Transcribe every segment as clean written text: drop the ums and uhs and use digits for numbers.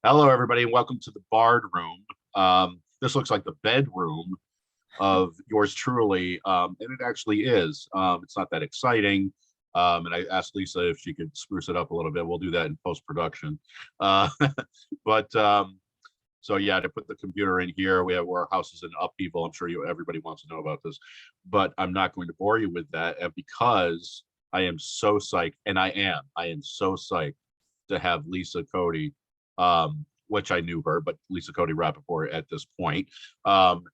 Hello, everybody, and welcome to the Bard Room. This looks like the bedroom of yours truly, and it actually is. It's not that exciting, and I asked Lisa if she could spruce it up a little bit. We'll do that in post production. Uh, but so yeah, to put the computer in here, we have our house is in upheaval. I'm sure everybody wants to know about this, but I'm not going to bore you with that, and because I am so psyched, and I am so psyched to have Lisa Cody, which I knew her, but Lisa Cody-Rapport at this point,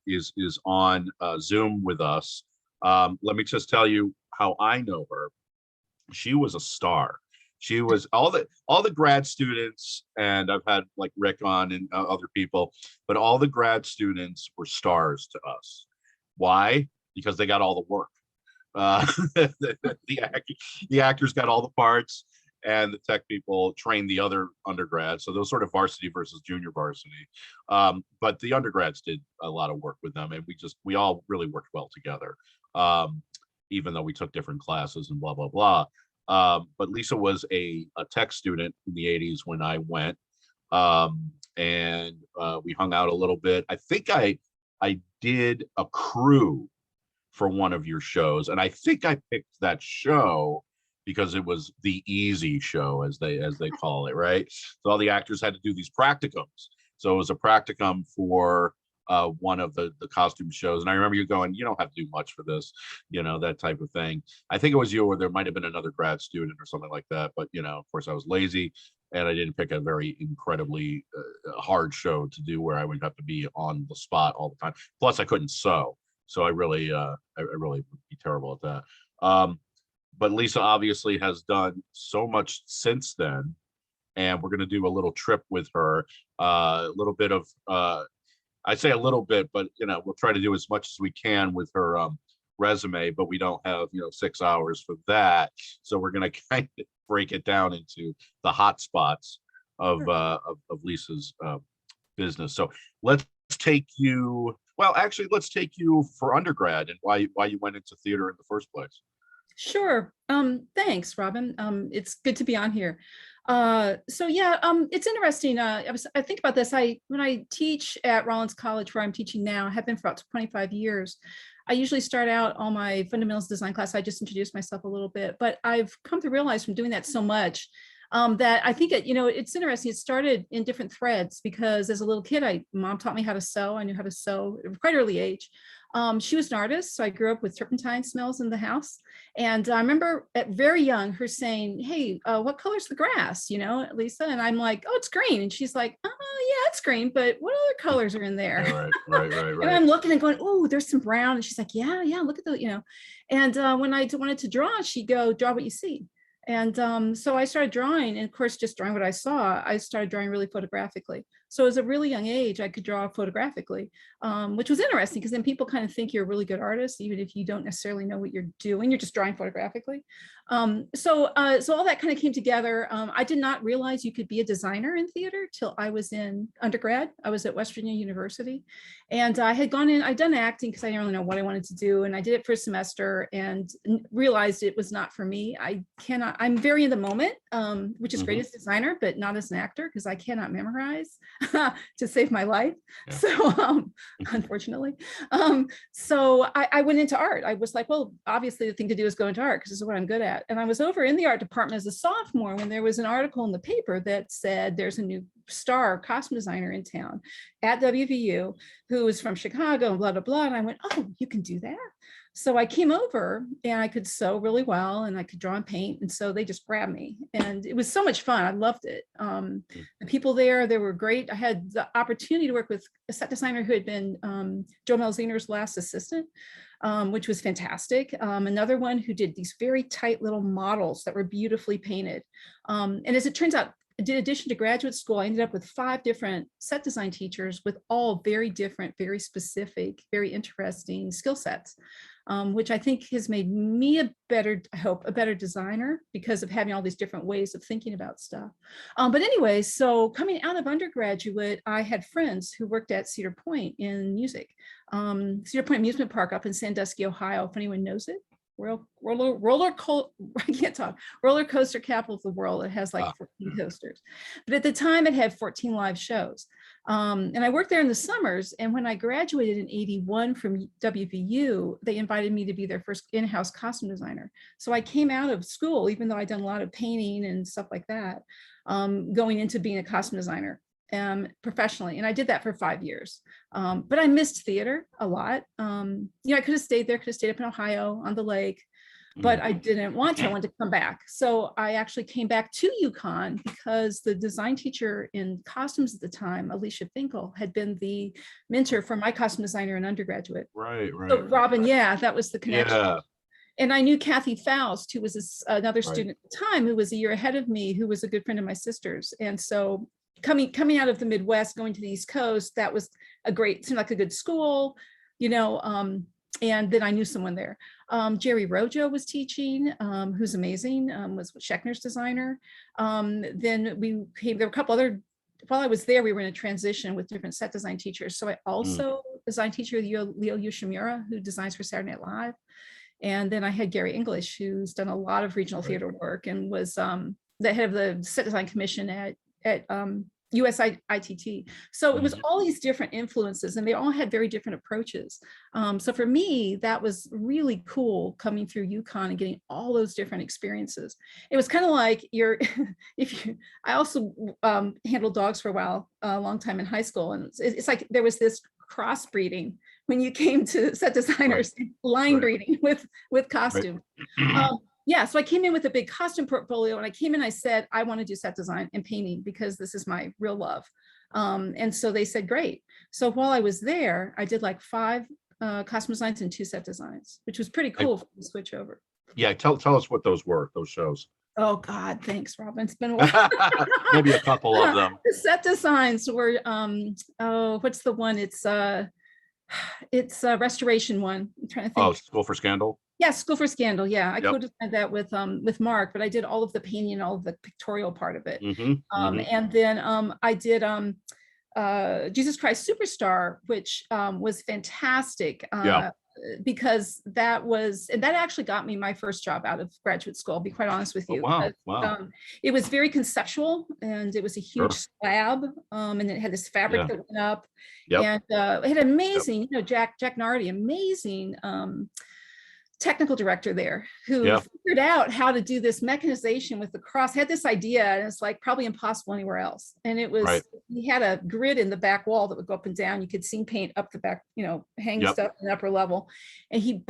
is on Zoom with us. Let me just tell you how I know her. She was a star. She was all the grad students, and I've had like Rick on and other people, but all the grad students were stars to us. Why? Because they got all the work. The actors got all the parts, and the tech people trained the other undergrads. So those sort of varsity versus junior varsity. But the undergrads did a lot of work with them, and we all really worked well together, even though we took different classes and blah blah blah. But Lisa was a tech student in the '80s when I went, and we hung out a little bit. I think I did a crew for one of your shows, and I think I picked that show because it was the easy show, as they call it, right? So all the actors had to do these practicums. So it was a practicum for one of the costume shows, and I remember you going, "You don't have to do much for this," that type of thing. I think it was you, or there might have been another grad student or something like that. But of course, I was lazy, and I didn't pick a very incredibly hard show to do where I would have to be on the spot all the time. Plus, I couldn't sew, so I really would be terrible at that. But Lisa obviously has done so much since then, and we're going to do a little trip with her, a little bit of I say a little bit, but we'll try to do as much as we can with her resume, but we don't have 6 hours for that, so we're going to kind of break it down into the hot spots of Sure. of Lisa's business. So let's take you. Well, actually, let's take you for undergrad and why you went into theater in the first place. Sure. Thanks, Robin. It's good to be on here. So yeah, it's interesting. I think about this. When I teach at Rollins College, where I'm teaching now, I have been for about 25 years. I usually start out all my fundamentals design class. I just introduce myself a little bit, but I've come to realize from doing that so much that I think it's interesting. It started in different threads because as a little kid, mom taught me how to sew. I knew how to sew at a quite early age. She was an artist, so I grew up with turpentine smells in the house. And I remember at very young her saying, "Hey, what color's the grass, Lisa?" And I'm like, "Oh, it's green." And she's like, yeah, it's green, but what other colors are in there?" Yeah, right, And right. I'm looking and going, "Oh, there's some brown." And she's like, "Yeah, yeah, look at the." And when I wanted to draw, she'd go, "Draw what you see." And so I started drawing, and of course, just drawing what I saw, I started drawing really photographically. So as a really young age, I could draw photographically, which was interesting because then people kind of think you're a really good artist, even if you don't necessarily know what you're doing. You're just drawing photographically. So all that kind of came together. I did not realize you could be a designer in theater till I was in undergrad. I was at West Virginia University, and I had gone in. I'd done acting because I didn't really know what I wanted to do, and I did it for a semester and realized it was not for me. I'm very in the moment, which is great Mhm. as a designer, but not as an actor because I cannot memorize to save my life. Yeah. So unfortunately, so I went into art. I was like, well, obviously the thing to do is go into art because this is what I'm good at. And I was over in the art department as a sophomore when there was an article in the paper that said there's a new star costume designer in town at WVU who is from Chicago and blah, blah, blah. And I went, "Oh, you can do that." So I came over and I could sew really well and I could draw and paint. And so they just grabbed me and it was so much fun. I loved it. The people there, they were great. I had the opportunity to work with a set designer who had been Joe Malziner's last assistant, which was fantastic. Another one who did these very tight little models that were beautifully painted. And as it turns out, in addition to graduate school, I ended up with 5 different set design teachers with all very different, very specific, very interesting skill sets, which I think has made me I hope, a better designer because of having all these different ways of thinking about stuff. But anyway, so coming out of undergraduate, I had friends who worked at Cedar Point in music, Cedar Point Amusement Park up in Sandusky, Ohio, if anyone knows it. I can't talk, roller coaster capital of the world. It has like 14 coasters, but at the time it had 14 live shows. And I worked there in the summers. And when I graduated in 81 from WVU, they invited me to be their first in-house costume designer. So I came out of school, even though I'd done a lot of painting and stuff like that, going into being a costume designer professionally. And I did that for 5 years. But I missed theater a lot. I could have stayed there, could have stayed up in Ohio on the lake, but I didn't want to. I wanted to come back. So I actually came back to UConn because the design teacher in costumes at the time, Alicia Finkel, had been the mentor for my costume designer in undergraduate. Right. So Robin, that was the connection. Yeah. And I knew Kathy Faust, who was another student at the time, who was a year ahead of me, who was a good friend of my sister's. And so coming out of the Midwest, going to the East Coast, that was seemed like a good school, and then I knew someone there. Jerry Rojo was teaching, who's amazing, was Schechner's designer. Then there were a couple other, while I was there, we were in a transition with different set design teachers. So I also design teacher Leo Yoshimura, who designs for Saturday Night Live. And then I had Gary English, who's done a lot of regional theater work and was the head of the set design commission at USITT. So it was all these different influences, and they all had very different approaches. So for me, that was really cool coming through UConn and getting all those different experiences. It was kind of like I also handled dogs for a long time in high school. And it's like there was this crossbreeding when you came to set designers, line breeding with costume. So I came in with a big costume portfolio, and I came in, I said, I want to do set design and painting because this is my real love. And so they said, great. So while I was there, I did like 5 costume designs and 2 set designs, which was pretty cool to switch over. Yeah, tell us what those were, those shows. Oh God, thanks, Robin. It's been a while. Maybe a couple of them. The set designs were, what's the one? It's a restoration one. I'm trying to think. Oh, School for Scandal. Yeah, School for Scandal. Yeah, I co-designed that with Mark, but I did all of the painting and all of the pictorial part of it. And then I did Jesus Christ Superstar, which was fantastic. Because that actually got me my first job out of graduate school. I'll be quite honest with you. Oh, wow. It was very conceptual, and it was a huge slab, and it had this fabric that went up, and it had amazing, Jack Nardi, amazing technical director there, who figured out how to do this mechanization with the cross. Had this idea, and it's like probably impossible anywhere else. And it was he had a grid in the back wall that would go up and down. You could seam paint up the back, hang stuff in the upper level. And he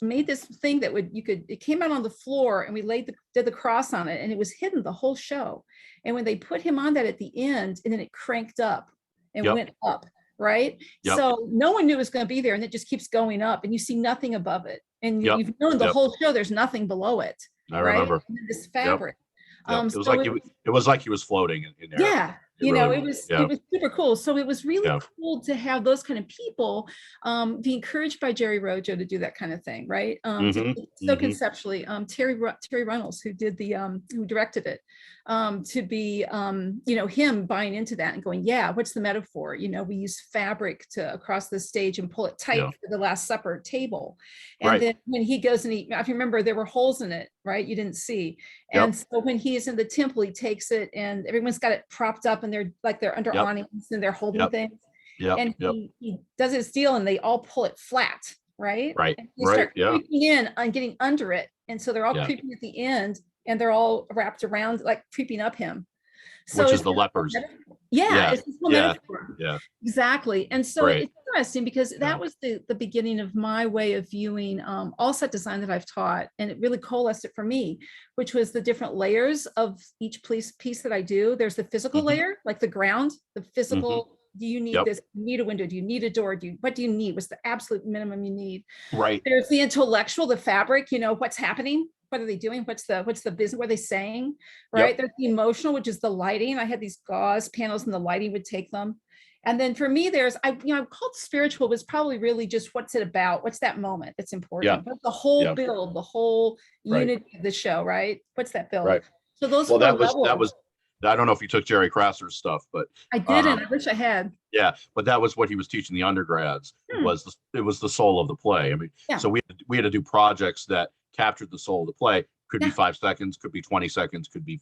made this thing that it came out on the floor, and we did the cross on it, and it was hidden the whole show. And when they put him on that at the end, and then it cranked up and went up. Right. So no one knew it was going to be there, and it just keeps going up, and you see nothing above it. And you've known the whole show, there's nothing below it. I remember. And this fabric. It was like he was floating in there. Yeah. It was super cool. So it was really cool to have those kind of people be encouraged by Jerry Rojo to do that kind of thing, right? So conceptually, Terry Runnels, who directed it, to be him buying into that and going, what's the metaphor? We use fabric across the stage and pull it tight for the Last Supper table. And then when he goes and if you remember, there were holes in it, right? You didn't see. And so when he is in the temple, he takes it, and everyone's got it propped up, and they're under awnings, and they're holding things. And he does his deal, and they all pull it flat, right? And they start creeping in and getting under it. And so they're all creeping at the end, and they're all wrapped around, like creeping up him. So which is the lepers. It's this whole metaphor. Exactly. And so it's interesting because that was the beginning of my way of viewing all set design that I've taught. And it really coalesced it for me, which was the different layers of each piece that I do. There's the physical layer, like the ground, the physical. Do you need this? Do you need a window? Do you need a door? What do you need? What's the absolute minimum you need? Right. There's the intellectual, the fabric, what's happening? What are they doing? What's the business? What are they saying? Right. There's the emotional, which is the lighting. I had these gauze panels, and the lighting would take them. And then for me, I'm called spiritual was probably really just what's it about? What's that moment that's important? But the whole build, the whole unity of the show, right? What's that build? Right. So those that was I don't know if you took Jerry Crasser's stuff, but I didn't. I wish I had. yeah, but that was what he was teaching the undergrads. Hmm. It was the soul of the play. I mean, Yeah. so we had to do projects that captured the soul of the play. Could be Yeah. 5 seconds, could be 20 seconds, could be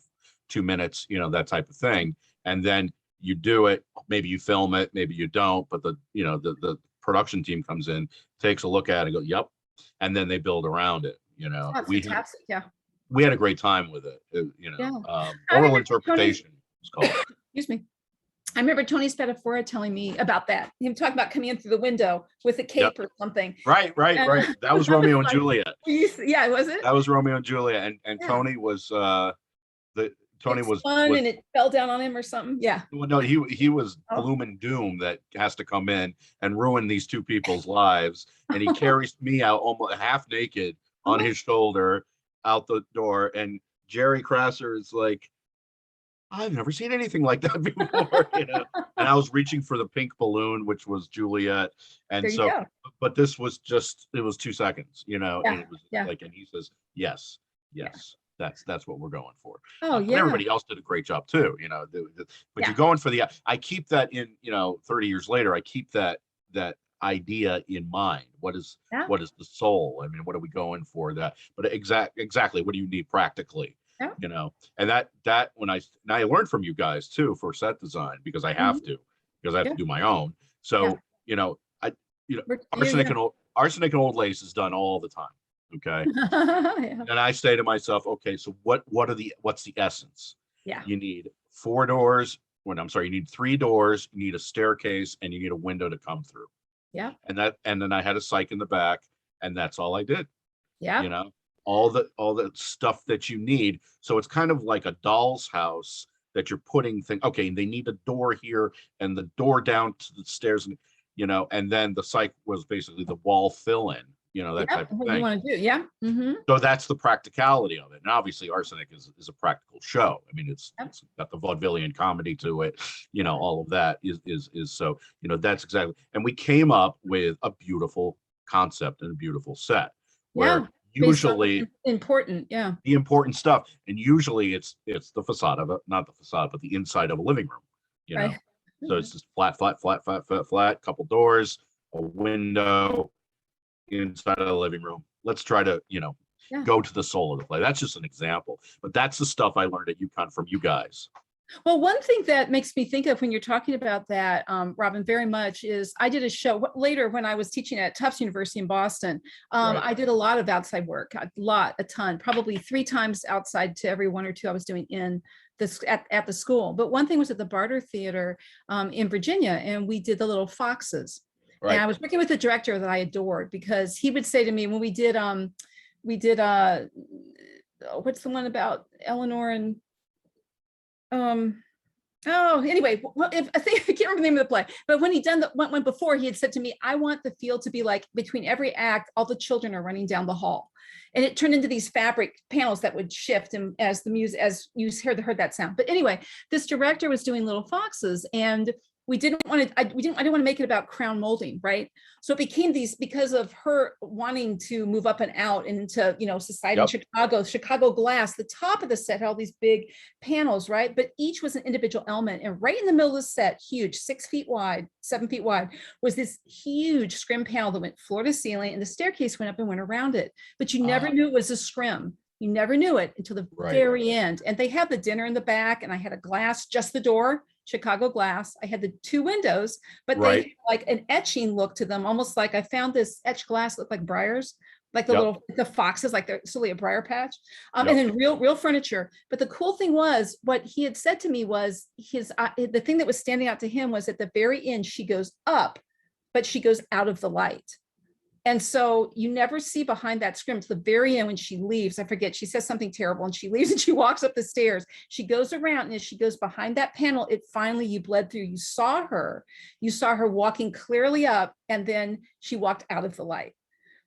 2 minutes, that type of thing. And then you do it, maybe you film it, maybe you don't, but the production team comes in, takes a look at it and go, yep. And then they build around it. Oh, it's fantastic. Yeah. We had a great time with it. Yeah. Oral interpretation is called. Excuse me. I remember Tony Spadafora telling me about that. Him talking about coming in through the window with a cape or something. Right. That was Romeo and Juliet. Yeah, was it? That was Romeo and Juliet, and Tony was Tony was fun, and it fell down on him or something. Yeah. Well, no, he was gloom and doom that has to come in and ruin these two people's lives, and he carries me out almost half naked on his shoulder out the door, and Jerry Crasser is like, I've never seen anything like that before, And I was reaching for the pink balloon, which was Juliet, and so, but this was it was 2 seconds, and it was like, and he says, yes. That's what we're going for. Oh, yeah. Everybody else did a great job too, but you're going for I keep that in, 30 years later, I keep that idea in mind. What is the soul? I mean, what are we going for that? But exactly, what do you need practically? And that when I learned from you guys too for set design, because I have to, to do my own. So, arsenic and old lace is done all the time. Okay. And I say to myself, okay, so what's the essence? Yeah. You need 4 doors. You need 3 doors, you need a staircase, and you need a window to come through. Yeah. And then I had a psych in the back, and that's all I did. Yeah. All the stuff that you need. So it's kind of like a doll's house that you're putting things. Okay, they need a door here and the door down to the stairs, and and then the psych was basically the wall fill-in. That type of what thing. You want to do, yeah. Mm-hmm. So that's the practicality of it. And obviously Arsenic is a practical show. I mean, it's got the vaudevillian comedy to it, all of that is so, that's exactly. And we came up with a beautiful concept and a beautiful set where usually important, the important stuff. And usually it's the facade of it, not the facade, but the inside of a living room, Right. So it's just flat, couple doors, a window, inside of the living room. Let's try to, go to the soul of the play. That's just an example, but that's the stuff I learned at UCONN from you guys. Well, one thing that makes me think of when you're talking about that, Robin, very much is I did a show later when I was teaching at Tufts University in Boston. Right. I did a lot of outside work, a ton, probably 3 times outside to every 1 or 2 I was doing in this at the school. But one thing was at the Barter Theater in Virginia, and we did the Little Foxes. Right. And I was working with a director that I adored, because he would say to me when we did what's the one about Eleanor and anyway, I think I can't remember the name of the play, but when he done the one before, he had said to me, I want the field to be like between every act, all the children are running down the hall. And it turned into these fabric panels that would shift and as the music, as you heard that sound. But anyway, this director was doing Little Foxes, and I didn't want to make it about crown molding, right? So it became these, because of her wanting to move up and out into, society in Chicago glass, the top of the set had all these big panels, right? But each was an individual element. And right in the middle of the set, huge, 6 feet wide, 7 feet wide, was this huge scrim panel that went floor to ceiling, and the staircase went up and went around it. But you never knew it was a scrim. You never knew it until the very end. And they had the dinner in the back, and I had a glass, just the door, Chicago glass. I had the 2 windows, but they had like an etching look to them, almost like I found this etched glass looked like briars, like the foxes, like they're silly a briar patch, and then real furniture. But the cool thing was, what he had said to me was the thing that was standing out to him was at the very end, she goes up, but she goes out of the light. And so you never see behind that scrim to the very end when she leaves. I forget, she says something terrible and she leaves and she walks up the stairs. She goes around, and as she goes behind that panel, it finally, you bled through. You saw her walking clearly up, and then she walked out of the light.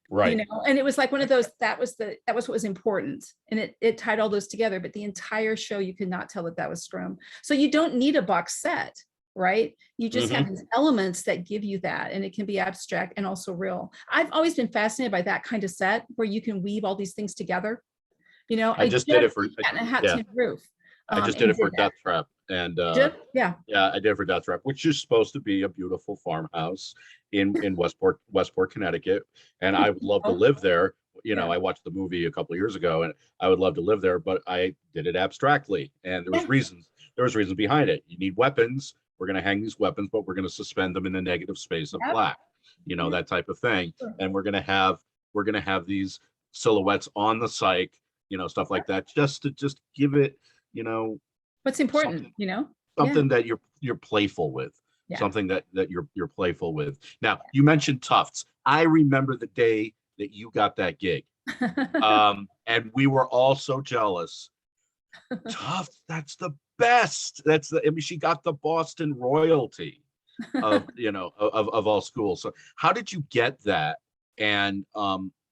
Right. And it was like one of those, that was what was important. And it tied all those together, but the entire show, you could not tell that was scrim. So you don't need a box set. Right? You just have these elements that give you that, and it can be abstract and also real. I've always been fascinated by that kind of set where you can weave all these things together. I just did it for a hat tin roof. I just did and it for did that. Death Trap, and Yeah. yeah, I did it for Death Trap, which is supposed to be a beautiful farmhouse in Westport, Connecticut, and I would love to Oh, live there. yeah. I watched the movie a couple of years ago, and I would love to live there, but I did it abstractly, and there was Yeah. reasons. There was reasons behind it. You need weapons. We're going to hang these weapons, but we're going to suspend them in the negative space of Yep. black. Yeah. That type of thing, Sure. and we're going to have these silhouettes on the cyc, stuff like that, just to give it, you know, What's important, something Yeah. something that you're playful with, Yeah. something that you're playful with. Now, you mentioned Tufts. I remember the day that you got that gig, and we were all so jealous. Tufts, that's the best. I mean, she got the Boston royalty of of all schools. So how did you get that? And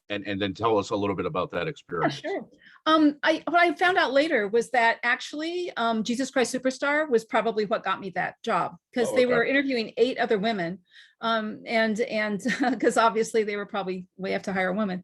then tell us a little bit about that Yeah, experience. sure. What I found out later was that actually Jesus Christ Superstar was probably what got me that job, because Oh, they okay. were interviewing 8 other women, and because obviously they were probably we have to hire a woman,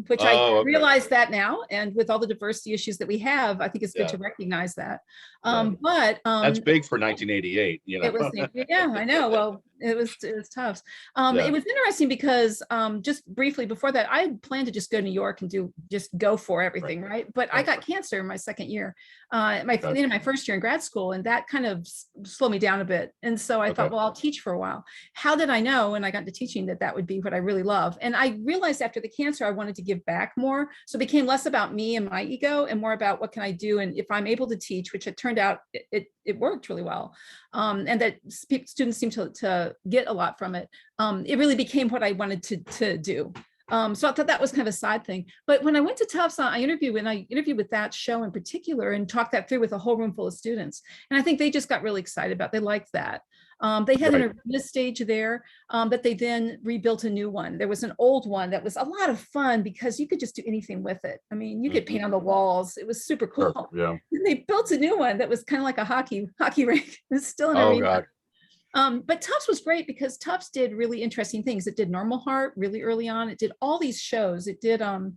which I Oh, okay. realize that now, and with all the diversity issues that we have, I think it's good Yeah, to recognize that. yeah. But That's big for 1988. it was, yeah, I know. Well, it was tough. Yeah. It was interesting because just briefly before that, I had planned to just go to New York and just go for everything, right? But I got cancer in my second year, my first year in grad school, and that kind of slowed me down a bit. And so I thought, well, I'll teach for a while. How did I know when I got into teaching that would be what I really love? And I realized after the cancer, I wanted to give back more. So it became less about me and my ego and more about what can I do, and if I'm able to teach, which it turned out it worked really well, and that students seem to get a lot from it. It really became what I wanted to do. So I thought that was kind of a side thing. But when I went to Tufts, I interviewed with that show in particular and talked that through with a whole room full of students. And I think they just got really excited about it. They liked that. They had an arena stage there, but they then rebuilt a new one. There was an old one that was a lot of fun because you could just do anything with it. I mean, you could paint on the walls. It was super cool. Sure, yeah. And they built a new one that was kind of like a hockey rink. It's still an arena. God. But Tufts was great because Tufts did really interesting things. It did Normal Heart really early on. It did all these shows. It did, oh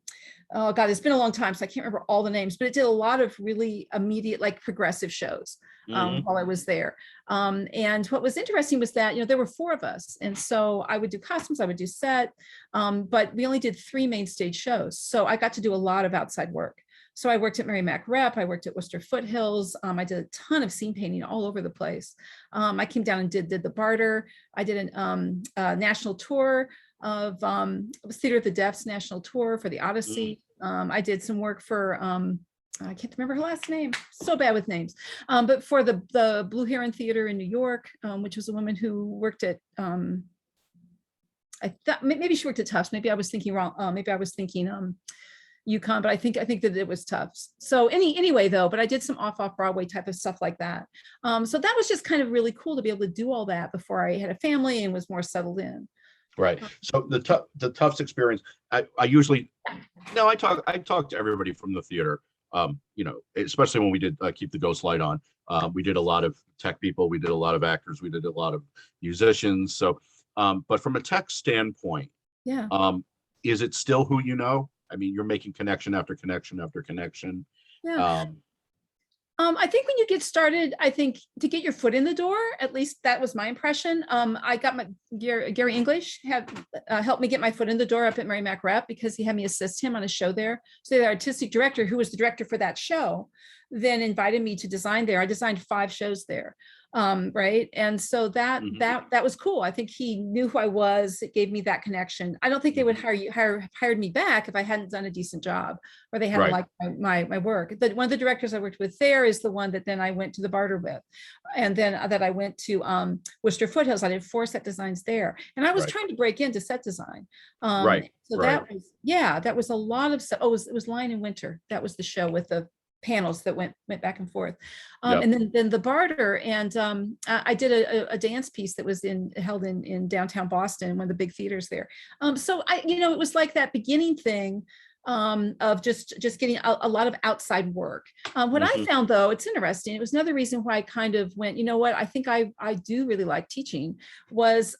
God, it's been a long time, so I can't remember all the names, but it did a lot of really immediate, like progressive shows while I was there. And what was interesting was that, there were 4 of us. And so I would do costumes, I would do set, but we only did 3 main stage shows. So I got to do a lot of outside work. So I worked at Merrimack Rep, I worked at Worcester Foothills. I did a ton of scene painting all over the place. I came down and did the barter. I did a national tour of, it was Theater of the Deaf's national tour for the Odyssey. I did some work for, I can't remember her last name, so bad with names, but for the Blue Heron Theater in New York, which was a woman who worked at, I thought maybe she worked at Tufts. Maybe I was thinking wrong. Maybe I was thinking UCONN, but I think that it was Tufts. So anyway, though, but I did some off Broadway type of stuff like that. So that was just kind of really cool to be able to do all that before I had a family and was more settled in. Right. So the Tufts experience, I usually, no, I talk to everybody from the theater, especially when we did Keep the Ghost Light On. We did a lot of tech people, we did a lot of actors, we did a lot of musicians. So, but from a tech standpoint, yeah, is it still who you know? I mean, you're making connection after connection after connection. Yeah. I think when you get started, I think to get your foot in the door, at least that was my impression. I got my Gary English had helped me get my foot in the door up at Merrimack Rep because he had me assist him on a show there. So the artistic director, who was the director for that show, then invited me to design there. I designed 5 shows there. Right. And so that was cool. I think he knew who I was. It gave me that connection. I don't think they would hired me back if I hadn't done a decent job or they hadn't liked my work. But one of the directors I worked with there is the one that then I went to the barter with. And then that I went to Worcester Foothills. I did 4 set designs there. And I was trying to break into set design. So that was a lot of stuff. Oh, it was Lion in Winter. That was the show with the panels that went back and forth, and then the barter, and I did a dance piece that was held in downtown Boston, one of the big theaters there. So it was like that beginning thing of just getting a lot of outside work. What I found, though, it's interesting. It was another reason why I kind of went, you know what, I think I do really like teaching was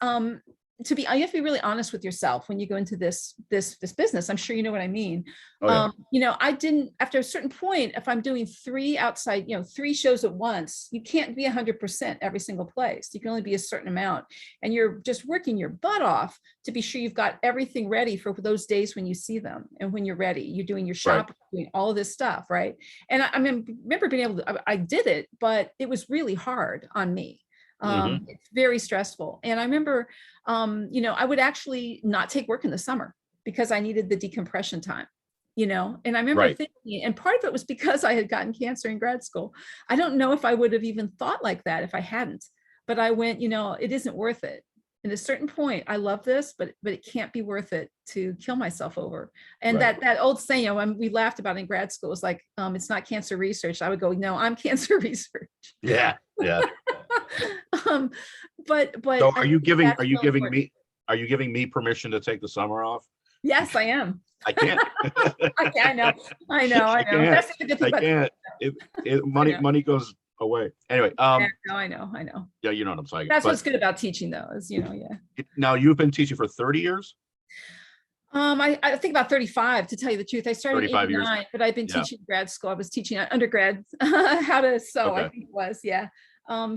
you have to be really honest with yourself when you go into this business. I'm sure you know what I mean. Oh yeah. I didn't, after a certain point, if I'm doing 3 outside, 3 shows at once, you can't be 100% every single place. You can only be a certain amount, and you're just working your butt off to be sure you've got everything ready for those days when you see them. And when you're ready, you're doing your shopping, doing all of this stuff, right? And I remember being able to, I did it, but it was really hard on me. It's very stressful. And I remember, I would actually not take work in the summer because I needed the decompression time, and I remember thinking, and part of it was because I had gotten cancer in grad school. I don't know if I would have even thought like that if I hadn't, but I went, it isn't worth it. At a certain point, I love this, but it can't be worth it to kill myself over. And that old saying, when we laughed about in grad school, was like, it's not cancer research. I would go, no, I'm cancer research. Yeah. But so are you giving me permission to take the summer off? Yes, I am. I can't. I know. That's the good thing. I can't. Money goes away. Anyway. I know. Yeah, you know what I'm saying. That's what's good about teaching, though, is Now you've been teaching for 30 years. I think about 35, to tell you the truth. I started in 89, but I've been teaching grad school. I was teaching undergrad how to sew. I think it was,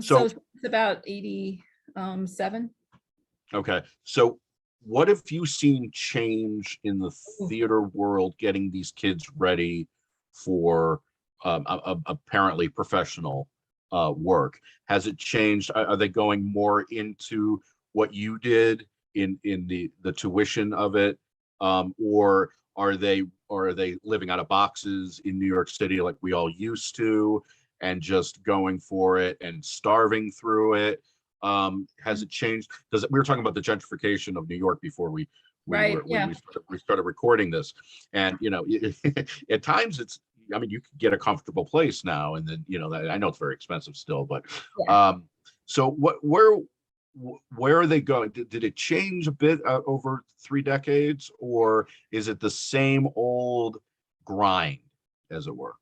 so it's about 87. Okay, so what have you seen change in the theater world getting these kids ready for apparently professional work? Has it changed? Are they going more into what you did in the tuition of it, or are they living out of boxes in New York City like we all used to, and just going for it and starving through it? Has it changed? We were talking about the gentrification of New York before we started recording this, and at times you could get a comfortable place now, and then I know it's very expensive still, but so where are they going? Did it change a bit over 3 decades, or is it the same old grind, as it were?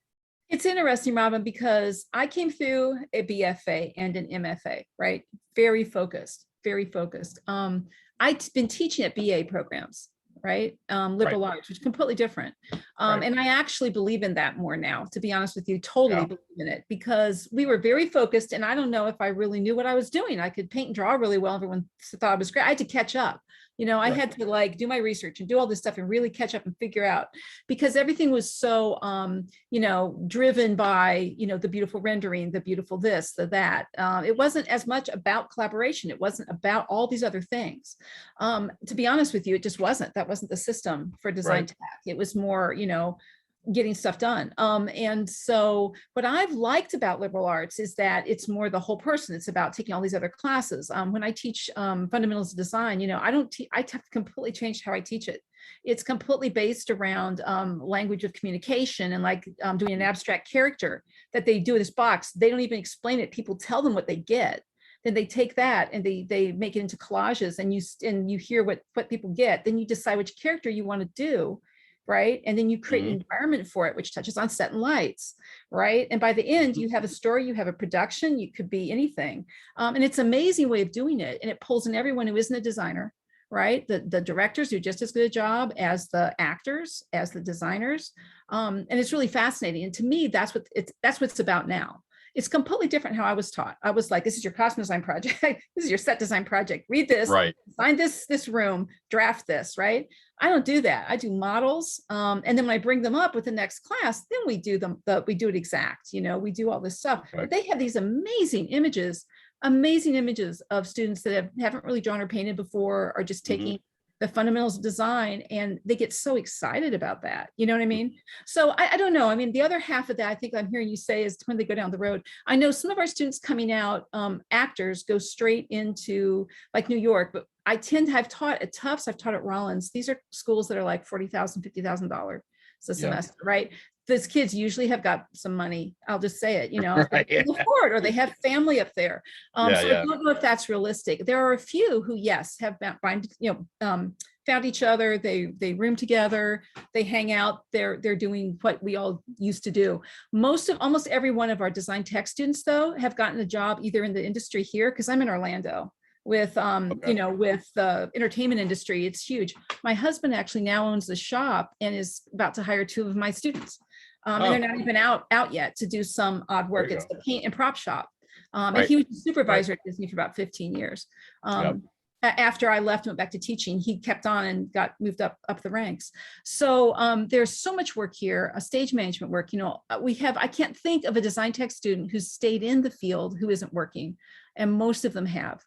It's interesting, Robin, because I came through a BFA and an MFA, right? Very focused. I've been teaching at BA programs, right? Liberal arts, which is completely different. And I actually believe in that more now, to be honest with you, totally believe in it, because we were very focused, and I don't know if I really knew what I was doing. I could paint and draw really well. Everyone thought I was great. I had to catch up. I had to do my research and do all this stuff and really catch up and figure out, because everything was so, driven by, the beautiful rendering, the beautiful this, the that. It wasn't as much about collaboration. It wasn't about all these other things. To be honest with you, it just wasn't. That wasn't the system for design tech. It was more, getting stuff done. And so what I've liked about liberal arts is that it's more the whole person. It's about taking all these other classes. When I teach fundamentals of design, I have completely changed how I teach it. It's completely based around language of communication, and doing an abstract character that they do in this box. They don't even explain it. People tell them what they get. Then they take that and they make it into collages, and you hear what people get. Then you decide which character you want to do. Right. And then you create an environment for it, which touches on set and lights. Right. And by the end, you have a story, you have a production, you could be anything. And it's an amazing way of doing it. And it pulls in everyone who isn't a designer. Right. The directors do just as good a job as the actors, as the designers. And it's really fascinating. And to me, that's what it's about now. It's completely different how I was taught. I was like, this is your costume design project. This is your set design project. Read this, design this room, draft this, right? I don't do that. I do models. And then when I bring them up with the next class, then we do we do it exact, we do all this stuff. But they have these amazing images of students that haven't really drawn or painted before, or just taking the fundamentals of design, and they get so excited about that. You know what I mean? So I don't know. I mean, the other half of that, I think I'm hearing you say, is when they go down the road. I know some of our students coming out, actors, go straight into like New York, but I tend to have taught at Tufts, I've taught at Rollins. These are schools that are like $40,000, $50,000 a semester, right? Those kids usually have got some money. I'll just say it, they can afford, or they have family up there. I don't know if that's realistic. There are a few who, yes, have found each other. They room together. They hang out. They're doing what we all used to do. Almost every one of our design tech students, though, have gotten a job either in the industry here, because I'm in Orlando. with, Okay. you know, with the entertainment industry. It's huge. My husband actually now owns the shop and is about to hire 2 of my students. And they're not even out yet to do some odd work. you It's go. the paint and prop shop. And Right. he was a supervisor at Disney for about 15 years. Yep. After I left and went back to teaching, he kept on and got moved up the ranks. So there's so much work here, stage management work. You know, I can't think of a design tech student who's stayed in the field who isn't working, and most of them have.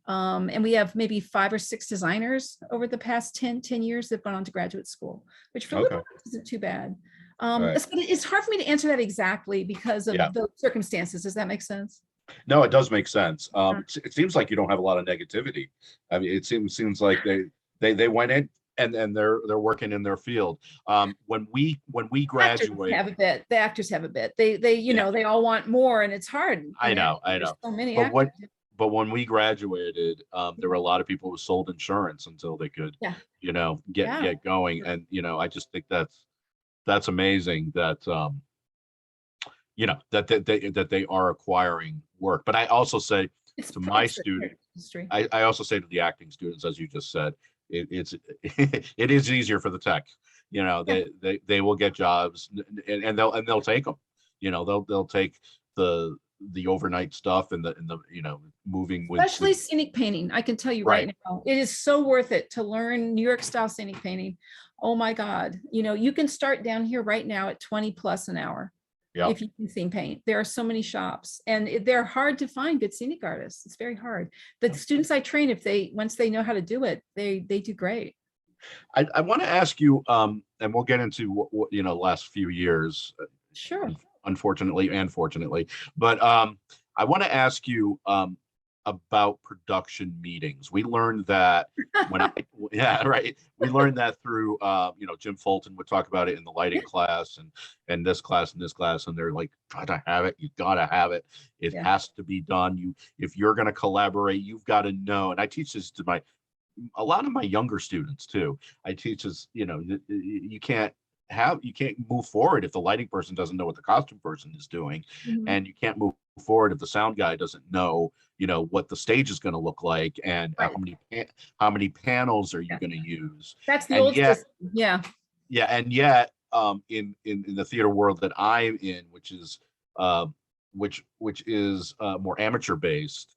And we have maybe 5 or 6 designers over the past 10 years that have gone on to graduate school, which for liberal arts isn't too bad. Right. It's hard for me to answer that exactly because of Yeah. the circumstances. Does that make sense? No, it does make sense. It seems like you don't have a lot of negativity. I mean, it seems like they went in and they're working in their field. When we graduate, The actors have a bit. They you know, they all want more, and it's hard. I know. There's so many But actors. when we graduated, there were a lot of people who sold insurance until they could, you know, get going. And, you know, I just think that's amazing that, you know, that they are acquiring work. But I also say to my students, I also say to the acting students, as you just said, it is easier for the tech. You know, they will get jobs, and they'll take them. You know, they'll take the overnight stuff and the you know, moving with Especially scenic painting. I can tell you right now, it is so worth it to learn New York style scenic painting. Oh my God. You know, you can start down here right now at 20 plus an hour. Yep. If you can scene paint. There are so many shops, and they're hard to find good scenic artists. It's very hard. The students I train, once they know how to do it, they do great. I want to ask you, and we'll get into what you know, last few years, Sure. unfortunately and fortunately, but I want to ask you about production meetings. We learned that we learned that through you know, Jim Fulton would talk about it in the lighting class and this class and this class, and they're like, try to have it, you gotta have it, it has to be done. If you're going to collaborate, you've got to know. And I teach this to a lot of my younger students too. I teach this, you know, you can't move forward if the lighting person doesn't know what the costume person is doing. And you can't move forward if the sound guy doesn't know, you know, what the stage is going to look like, and how many panels are you going to use. That's the old system. And yet in the theater world that I'm in, which is more amateur based,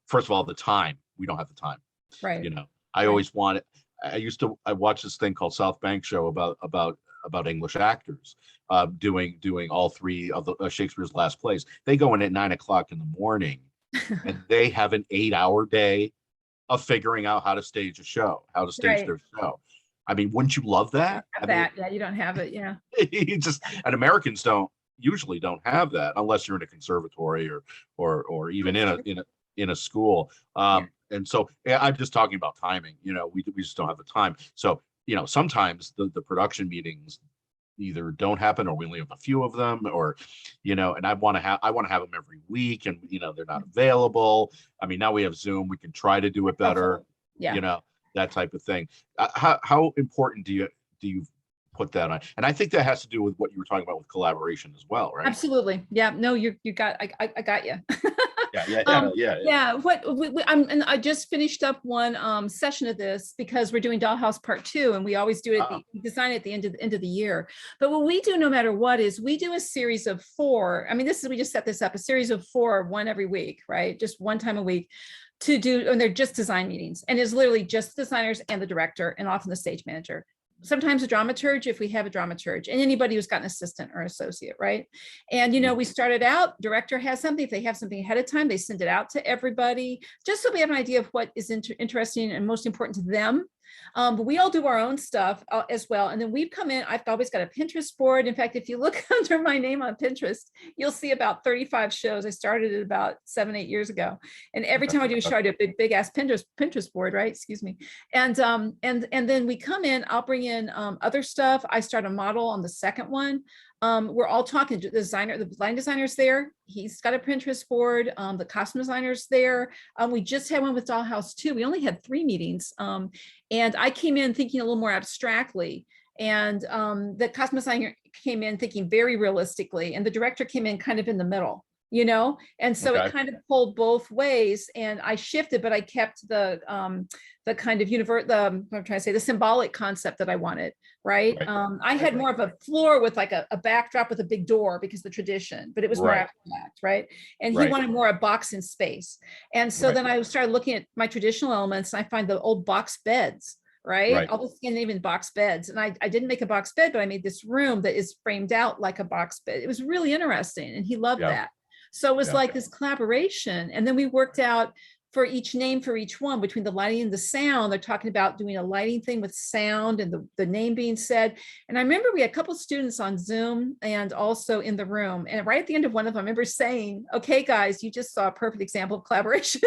first of all, the time, we don't have the time. Right. You know, I always wanted. I watched this thing called South Bank Show about English actors doing all 3 of the Shakespeare's last plays. They go in at 9 o'clock in the morning, and they have an 8-hour day of figuring out how to stage a show, how to stage their show. I mean, wouldn't you love that? You don't have it. Yeah. And Americans usually don't have that unless you're in a conservatory or even in a school. And so I'm just talking about timing. You know, we just don't have the time. So, you know, sometimes the production meetings either don't happen, or we only have a few of them, or, you know, and I want to have them every week, and, you know, they're not available. I mean, now we have Zoom, we can try to do it better. You know, that type of thing. How important do you put that on? And I think that has to do with what you were talking about with collaboration as well, right? Absolutely. Yeah. No, I got you. I just finished up one session of this because we're doing Dollhouse Part 2, and we always do it. We design at the end of the year. But what we do, no matter what, is we do a series of 4. I mean, we just set this up, a series of 4, one every week, right? Just one time a week to do, and they're just design meetings, and it's literally just the designers and the director, and often the stage manager. Sometimes a dramaturge, if we have a dramaturge, and anybody who's got an assistant or associate, right? And, you know, we started out, director has something, if they have something ahead of time, they send it out to everybody, just so we have an idea of what is interesting and most important to them. But we all do our own stuff as well. And then we've come in, I've always got a Pinterest board. In fact, if you look under my name on Pinterest, you'll see about 35 shows. I started it about 7-8 years ago. And every time I do a show, I do a big ass Pinterest board, right? Excuse me. And then we come in, I'll bring in other stuff. I start a model on the second one. We're all talking to the line designer's there. He's got a Pinterest board. The costume designer's there. We just had one with Dollhouse 2. We only had 3 meetings. And I came in thinking a little more abstractly. And the costume designer came in thinking very realistically. And the director came in kind of in the middle. you know? And so it Okay. kind of pulled both ways, and I shifted, but I kept the kind of I'm trying to say, the symbolic concept that I wanted, right? Right. I had more of a floor with like a backdrop with a big door because the tradition, but it was more Right. abstract, right? And he Right. wanted more a box in space. And so Right. then I started looking at my traditional elements, and I find the old box beds, right? Right. All the Scandinavian box beds. And I didn't make a box bed, but I made this room that is framed out like a box bed. It was really interesting, and he loved Yeah. that. So it was Yeah. like this collaboration. And then we worked out for each name for each one, between the lighting and the sound. They're talking about doing a lighting thing with sound and the name being said. And I remember we had a couple of students on Zoom and also in the room. And right at the end of one of them, I remember saying, okay, guys, you just saw a perfect example of collaboration.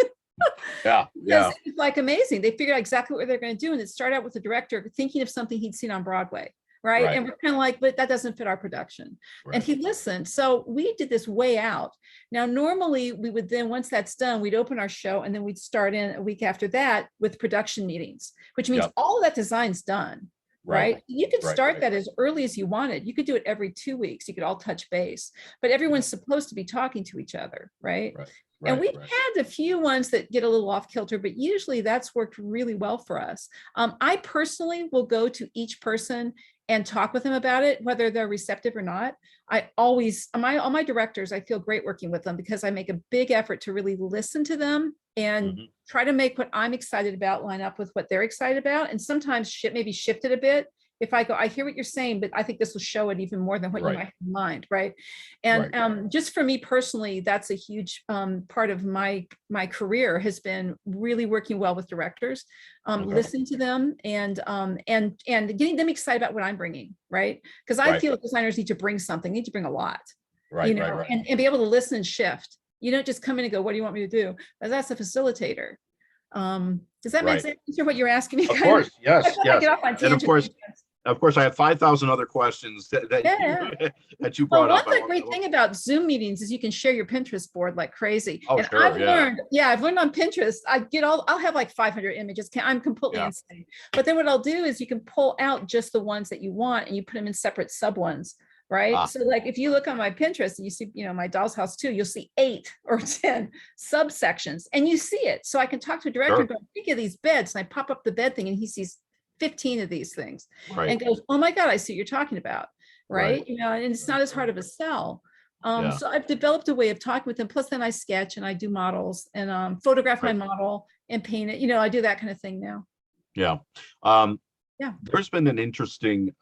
Yeah. Because Yeah. it was like amazing. They figured out exactly what they're going to do. And it started out with the director thinking of something he'd seen on Broadway. Right. Right. And we're kind of like, but that doesn't fit our production. And Right. he listened. So we did this way out. Now, normally we would then, once that's done, we'd open our show, and then we'd start in a week after that with production meetings, which means Yep. all of that design's done. Right. You could Right. start Right. that as early as you wanted. You could do it every 2 weeks. You could all touch base, but everyone's supposed to be talking to each other. Right. Right. And we've Right. had a few ones that get a little off kilter, but usually that's worked really well for us. I personally will go to each person and talk with them about it, whether they're receptive or not. I always, all my directors, I feel great working with them because I make a big effort to really listen to them and Mhm. try to make what I'm excited about line up with what they're excited about. And sometimes maybe shift it a bit. If I go, I hear what you're saying, but I think this will show it even more than what you Right. might have in mind, right? And Right. just for me personally, that's a huge part of my career, has been really working well with directors, Okay. listening to them, and getting them excited about what I'm bringing, right? Because I Right. feel designers need to bring something, need to bring a lot, Right. you know, Right. Right. and be able to listen and shift. You don't just come in and go, what do you want me to do? But that's a facilitator. Does that make Right. sense? Answer what you're asking me? Of Kind course. Yes. I feel like I Yes. get off on And tangents. of course, I have 5,000 other questions that Yeah. that you Well, brought up. one great thing about Zoom meetings is you can share your Pinterest board like crazy. Oh, And sure. Yeah. I've learned on Pinterest, I'll have like 500 images. I'm completely Yeah. insane. But then what I'll do is you can pull out just the ones that you want, and you put them in separate sub ones, right? Ah. So like if you look on my Pinterest and you see, my doll's house too, you'll see 8 or 10 subsections, and you see it. So I can talk to a director Sure. and go, think of these beds, and I pop up the bed thing, and he sees 15 of these things Right. and goes, oh my God, I see what you're talking about. Right. Right. And it's not as hard of a sell. Yeah. So I've developed a way of talking with them. Plus then I sketch and I do models and photograph my Right. model and paint it. I do that kind of thing now. Yeah. Yeah. There's been an interesting,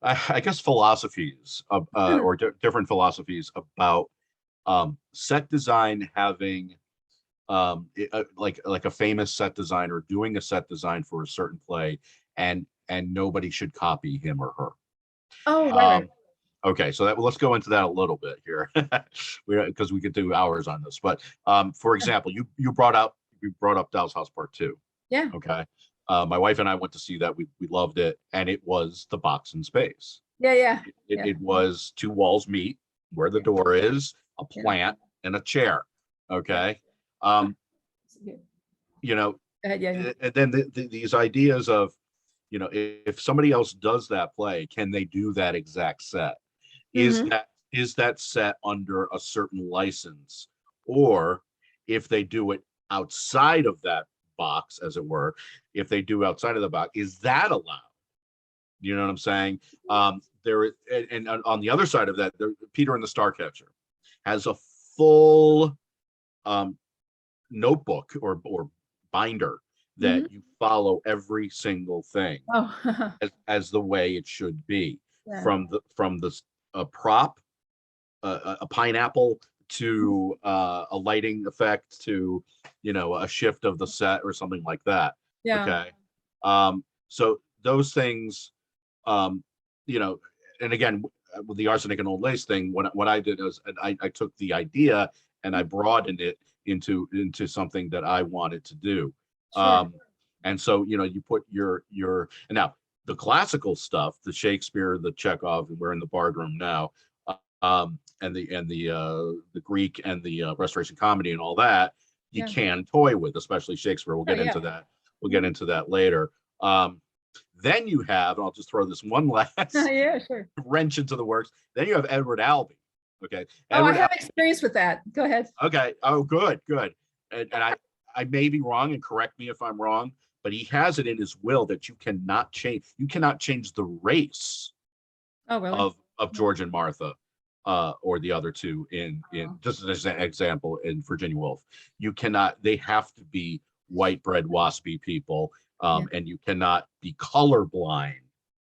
I guess, philosophies of, or different philosophies about set design having like a famous set designer doing a set design for a certain play, and nobody should copy him or her. Oh, right. Okay, so let's go into that a little bit here, because we could do hours on this. But for example, you brought up Doll's House Part 2. Yeah. Okay. My wife and I went to see that. We loved it, and it was the box in space. Yeah. It was 2 walls meet where the door is, a plant, and a chair. Okay. Yeah. And then these ideas of, if somebody else does that play, can they do that exact set? Mhm. Is that set under a certain license? Or if they do it outside of that box, as it were, if they do outside of the box, is that allowed? You know what I'm saying? There, and on the other side of that, Peter and the Starcatcher has a full notebook or binder that you follow every single thing as the way it should be. Yeah. From the prop, a pineapple, to a lighting effect, to a shift of the set or something like that. Yeah. Okay. So those things, and again, with the arsenic and old lace thing, what I did is I took the idea and I broadened it into something that I wanted to do. Sure. And so you put your and now the classical stuff, the Shakespeare, the Chekhov, and we're in the Bard Room now, and the Greek and the Restoration Comedy and all that, you can toy with, especially Shakespeare. We'll get into that. We'll get into that later. Then you have, and I'll just throw this one last Yeah, sure. wrench into the works. Then you have Edward Albee. Okay. Oh, I Edward. have experience with that. Go ahead. Okay. Oh, good, good. And I may be wrong, and correct me if I'm wrong, but he has it in his will that you cannot change. You cannot change the race Oh, really? of George and Martha, or the other two in just as an example in Virginia Woolf. You cannot. They have to be white bread waspy people, Yeah. and you cannot be colorblind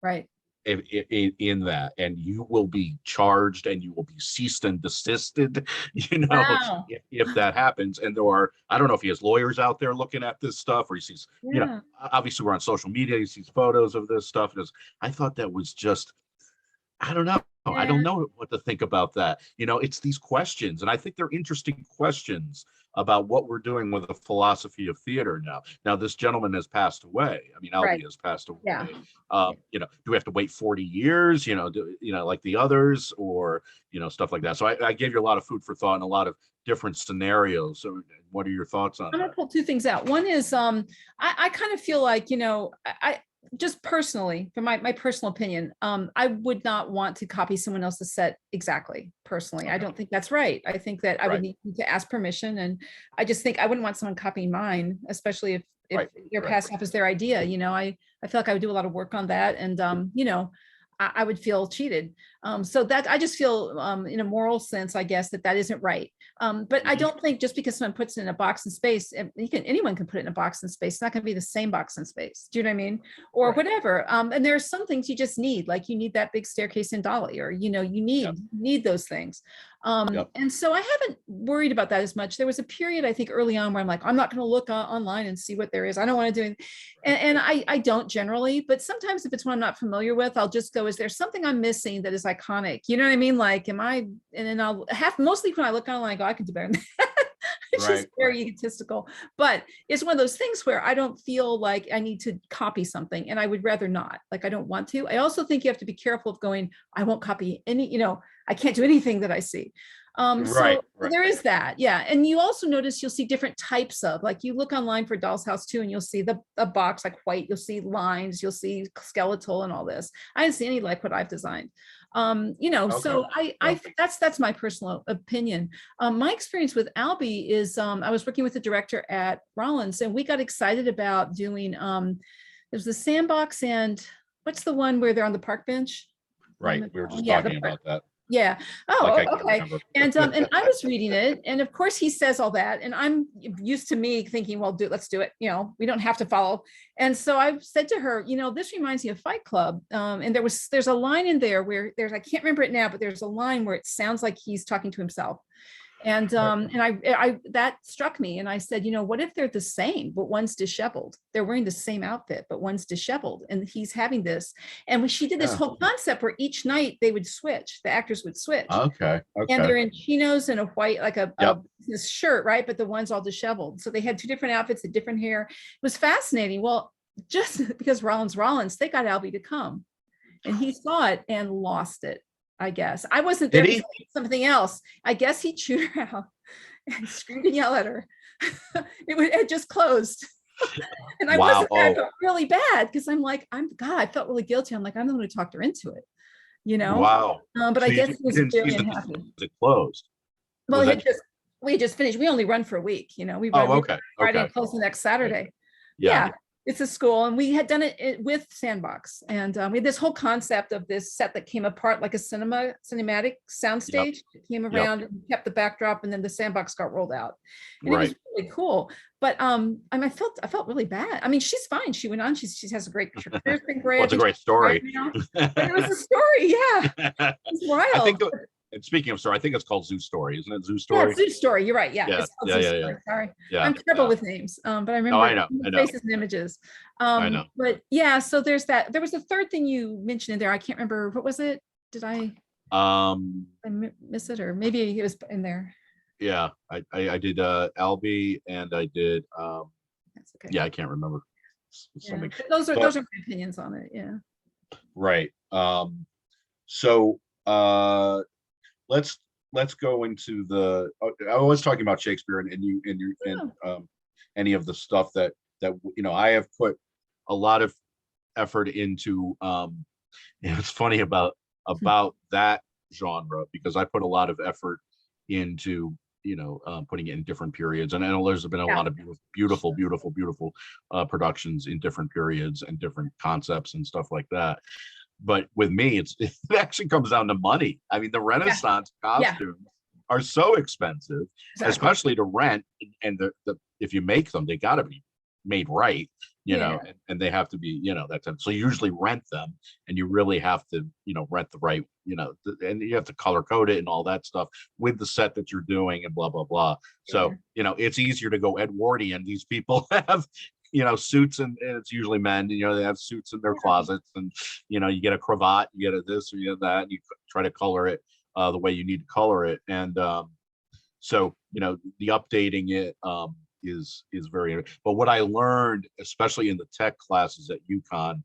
Right. in that, and you will be charged and you will be ceased and desisted, Wow. if that happens. And there are, I don't know if he has lawyers out there looking at this stuff, or he sees, Yeah. obviously we're on social media, he sees photos of this stuff. And I thought that was just, I don't know. I Yeah. don't know what to think about that. It's these questions, and I think they're interesting questions about what we're doing with the philosophy of theater now. Now, this gentleman has passed away. I mean, Right. Albee has passed away. Yeah. Do we have to wait 40 years, like the others, or, stuff like that? So I gave you a lot of food for thought and a lot of different scenarios. So what are your thoughts on I'm gonna that? pull two things out. One is I kind of feel like, I just personally, from my personal opinion, I would not want to copy someone else's set exactly. Personally, I Okay. don't think that's right. I think that I would Right. need to ask permission, and I just think I wouldn't want someone copying mine, especially if Right. your Right. past stuff is their idea. I feel like I would do a lot of work on that, and I would feel cheated. So that I just feel, in a moral sense, I guess that isn't right. But I Mhm. don't think just because someone puts it in a box in space, anyone can put it in a box in space. It's not going to be the same box in space. Do you know what I mean? Or Right. whatever. And there are some things you just need, like you need that big staircase in Dolly, or you Yep. need those things. Yep. And so I haven't worried about that as much. There was a period, I think, early on where I'm like, I'm not going to look online and see what there is. I don't want to do it. And I don't generally, but sometimes if it's one I'm not familiar with, I'll just go, is there something I'm missing that is iconic? You know what I mean? Like, and then I'll have, mostly when I look online, I go, I can do better than that. It's just very egotistical, but it's one of those things where I don't feel like I need to copy something, and I would rather not. Like, I don't want to. I also think you have to be careful of going, I won't copy any, I can't do anything that I see. So there is that. Yeah. And you also notice you'll see different types of, like, you look online for Doll's House too, and you'll see a box like white, you'll see lines, you'll see skeletal and all this. I didn't see any like what I've designed. So I that's my personal opinion. My experience with Albee is I was working with the director at Rollins, and we got excited about doing there's the sandbox, and what's the one where they're on the park bench? Right. We were just talking about that. Yeah. Like, Oh, okay. And I was reading it, and of course he says all that, and I'm used to me thinking, well, let's do it. We don't have to follow. And so I said to her, this reminds me of Fight Club. And there's a line in there where I can't remember it now, but there's a line where it sounds like he's talking to himself. And I that struck me, and I said, what if they're the same, but one's disheveled? They're wearing the same outfit, but one's disheveled, and he's having this. And when she did this whole concept where each night they would switch, the actors would switch. Okay. And they're in chinos and a white, like a business shirt, right? But the one's all disheveled. So they had two different outfits and different hair. It was fascinating. Well, just because Rollins, they got Albee to come, and he saw it and lost it. I guess I wasn't there. Something else. I guess he chewed her out and screamed and yelled at her. It had just closed. And I wasn't there. I felt really bad because I'm like, I felt really guilty. I'm like, I'm the one who talked her into it, Wow. But so I guess he was very unhappy. It closed. Well, we just finished. We only run for a week, we run Friday and close the next Saturday. Yeah. It's a school, and we had done it with Sandbox, and we had this whole concept of this set that came apart like a cinematic soundstage. It came around and kept the backdrop, and then the Sandbox got rolled out, and it was really cool. But I felt really bad. I mean, she's fine. She went on. She has a great career. It's been great. Well, it's a great story. But it was a story. Yeah, it's wild. And speaking of story, I think it's called Zoo Story, isn't it? Zoo Story. Yeah, Zoo Story. You're right. Yeah. It's called Zoo Story. Sorry. I'm terrible with names. But I remember I know. faces and images. I know. But yeah, so there's that. There was a third thing you mentioned in there. I can't remember. What was it? Did I miss it, or maybe it was in there? Yeah, I did Albee, and I did That's okay. yeah, I can't remember something. Yeah. Those are my opinions on it. Yeah. Right. So let's go into the I was talking about Shakespeare and any of the stuff that I have put a lot of effort into. It's funny about that genre because I put a lot of effort into, putting it in different periods. And I know there's been a Yeah. lot of beautiful productions in different periods and different concepts and stuff like that. But with me, it actually comes down to money. I mean, the Renaissance costumes are so expensive, especially to rent. And the if you make them, they got to be made right, and they have to be, that time. So you usually rent them, and you really have to, rent the right, and you have to color code it and all that stuff with the set that you're doing and blah, blah, blah. So, it's easier to go Edwardian. These people have, suits, and it's usually men, they have suits in their closets, and, you get a cravat, you get a this or you get that, and you try to color it the way you need to color it. And so, the updating it is very, but what I learned, especially in the tech classes at UConn,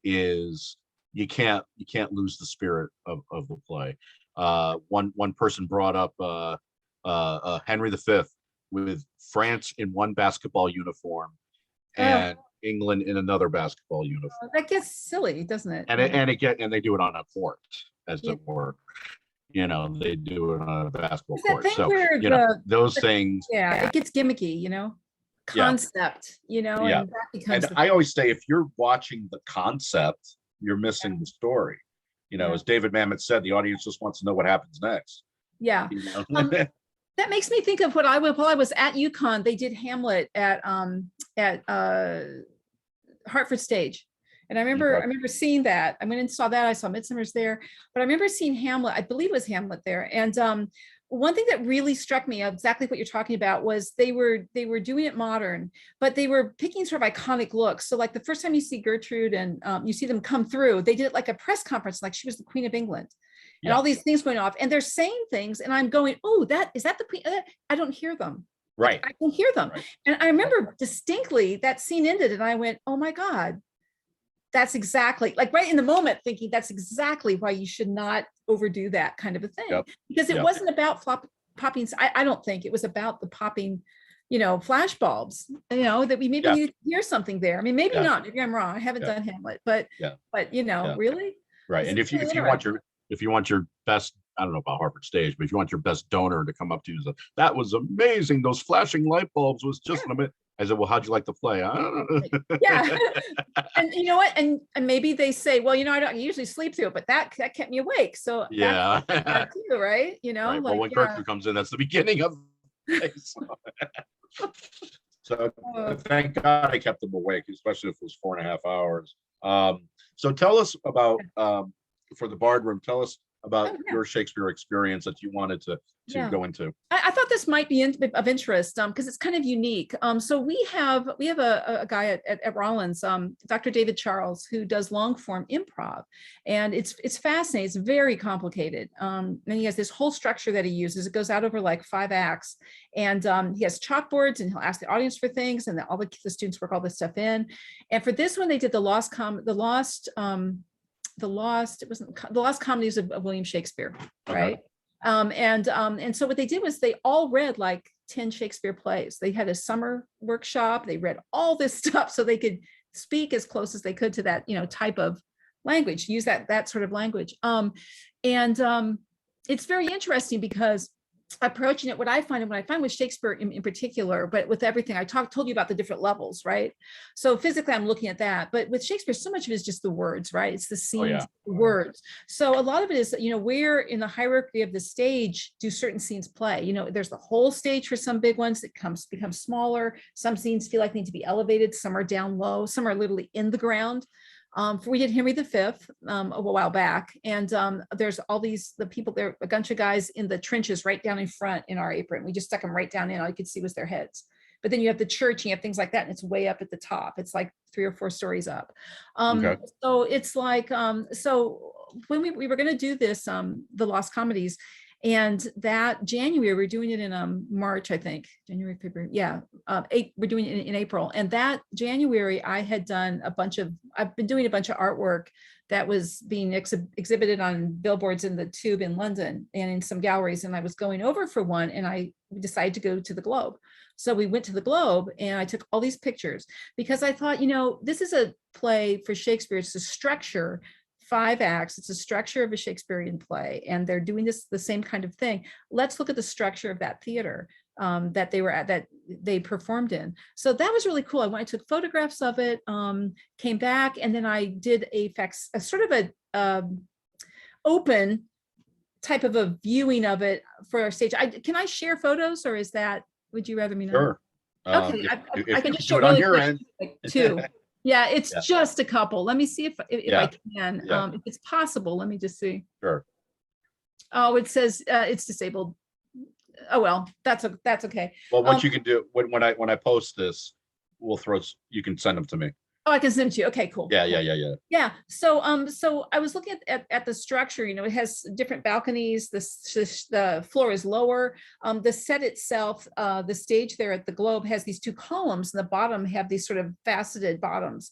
is you can't lose the spirit of the play. One person brought up Henry V with France in one basketball uniform and England in another basketball uniform. That gets silly, doesn't it? And they do it on a court, as it were. They do it on a basketball court. So those things. Yeah, it gets gimmicky, concept, and that becomes. And I always say, if you're watching the concept, you're missing the story. As David Mamet said, the audience just wants to know what happens next. Yeah. That makes me think of while I was at UConn, they did Hamlet at Hartford Stage. And I remember seeing that. I went and saw that. I saw Midsummer's there, but I remember seeing Hamlet. I believe it was Hamlet there. And one thing that really struck me, exactly what you're talking about, was they were doing it modern, but they were picking sort of iconic looks. So like the first time you see Gertrude and you see them come through, they did it like a press conference, like she was the Queen of England. And all these things going off, and they're saying things, and I'm going, "Oh, is that the Queen?" I don't hear them. Right. I don't hear them. Right. And I remember distinctly that scene ended, and I went, "Oh my God, that's exactly," like right in the moment, thinking that's exactly why you should not overdo that kind of a thing, because it wasn't about popping. I don't think it was about the popping, flash bulbs. That we maybe need to hear something there. I mean, maybe not. Maybe I'm wrong. I haven't done Hamlet, but really. Right. And if you want your best, I don't know about Harvard Stage, but if you want your best donor to come up to you and say, "That was amazing. Those flashing light bulbs was just an amazing." I said, "Well, how'd you like to play?" I don't know. Yeah. And you know what? And maybe they say, "Well, I don't usually sleep through it, but that kept me awake." So that too, right? Right. Well, when Gertrude comes in, that's the beginning of the day. So thank God I kept them awake, especially if it was 4.5 hours. So tell us about for the Bard Room, tell us about your Shakespeare experience that you wanted to go into. I thought this might be of interest because it's kind of unique. So we have a guy at Rollins, Dr. David Charles, who does long form improv, and it's fascinating. It's very complicated, and he has this whole structure that he uses. It goes out over like 5 acts, and he has chalkboards, and he'll ask the audience for things, and all the students work all this stuff in. And for this one, they did the Lost Comedies of William Shakespeare, right? And so what they did was they all read like 10 Shakespeare plays. They had a summer workshop. They read all this stuff so they could speak as close as they could to that, type of language, use that sort of language. It's very interesting because approaching it, what I find with Shakespeare in particular, but with everything I told you about the different levels, right? So physically I'm looking at that, but with Shakespeare, so much of it is just the words, right? It's the scenes, the words. So a lot of it is, where in the hierarchy of the stage do certain scenes play? There's the whole stage for some big ones that become smaller. Some scenes feel like they need to be elevated. Some are down low. Some are literally in the ground. We did Henry V a while back, and there's all the people there, a bunch of guys in the trenches right down in front in our apron. We just stuck them right down in. All you could see was their heads. But then you have the church, and you have things like that, and it's way up at the top. It's like 3 or 4 stories up. So it's like, so when we were going to do this, the Lost Comedies, and that January, we're doing it in March, I think, January, February. We're doing it in April. And that January, I've been doing a bunch of artwork that was being exhibited on billboards in the Tube in London and in some galleries. And I was going over for one, and I decided to go to the Globe. So we went to the Globe, and I took all these pictures because I thought, this is a play for Shakespeare. It's a structure 5 acts. It's a structure of a Shakespearean play, and they're doing the same kind of thing. Let's look at the structure of that theater that they performed in. So that was really cool. I went and took photographs of it, came back, and then I did a sort of a open type of a viewing of it for our stage. Can I share photos, or would you rather me not? Sure. Okay, If I can you just do show it on really your quick, end. like 2. Yeah, it's Yeah. just a couple. Let me see if Yeah. I can. Yeah. If it's possible, let me just see. Sure. Oh, it says it's disabled. Oh well, that's okay. Well, what you can do when I post this, you can send them to me. Oh, I can send it to you. Okay, cool. Yeah, cool. yeah. So I was looking at the structure. It has different balconies. The floor is lower. The set itself, the stage there at the Globe has these 2 columns, and the bottom have these sort of faceted bottoms.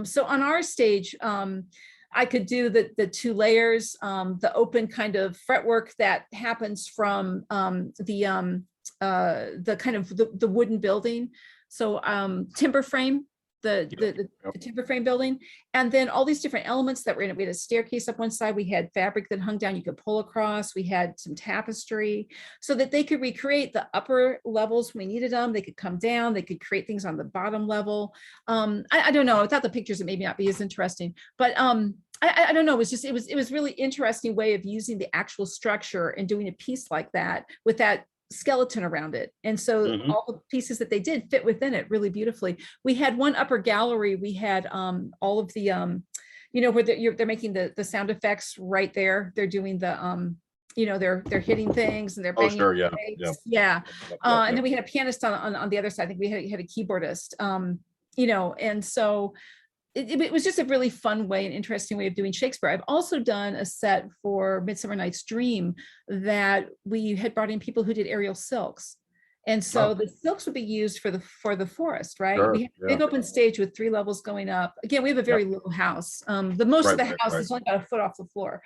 So on our stage, I could do the 2 layers, the open kind of fretwork that happens from the kind of the wooden building. So timber frame. The timber frame building, and then all these different elements that were in it. We had a staircase up one side. We had fabric that hung down, you could pull across. We had some tapestry so that they could recreate the upper levels when we needed them. They could come down, they could create things on the bottom level. I don't know, without the pictures, it may not be as interesting, but I don't know. It was really interesting way of using the actual structure and doing a piece like that with that skeleton around it. And so all the pieces that they did fit within it really beautifully. We had one upper gallery. We had all of the where they're making the sound effects right there. They're doing the they're hitting things and they're banging. Oh, sure, yeah. And then we had a pianist on the other side. I think we had a keyboardist. And so it was just a really fun way, an interesting way of doing Shakespeare. I've also done a set for Midsummer Night's Dream that we had brought in people who did aerial silks. And so the silks would be used for the forest, right? Sure, we have a big open stage with 3 levels going up. Again, we have a very little house. The most of the house is only about a foot off the floor.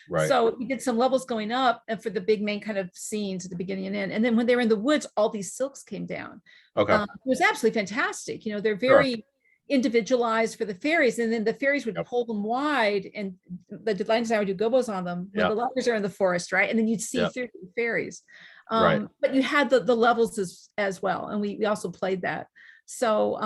Right. So we did some levels going up and for the big main kind of scenes at the beginning and end. And then when they were in the woods, all these silks came down. Okay. It was absolutely fantastic. They're very individualized for the fairies, and then the fairies would pull them wide, and the design designer would do gobos on them when the lovers are in the forest, right? And then you'd see through the fairies. But you had the levels as well, and we also played that. So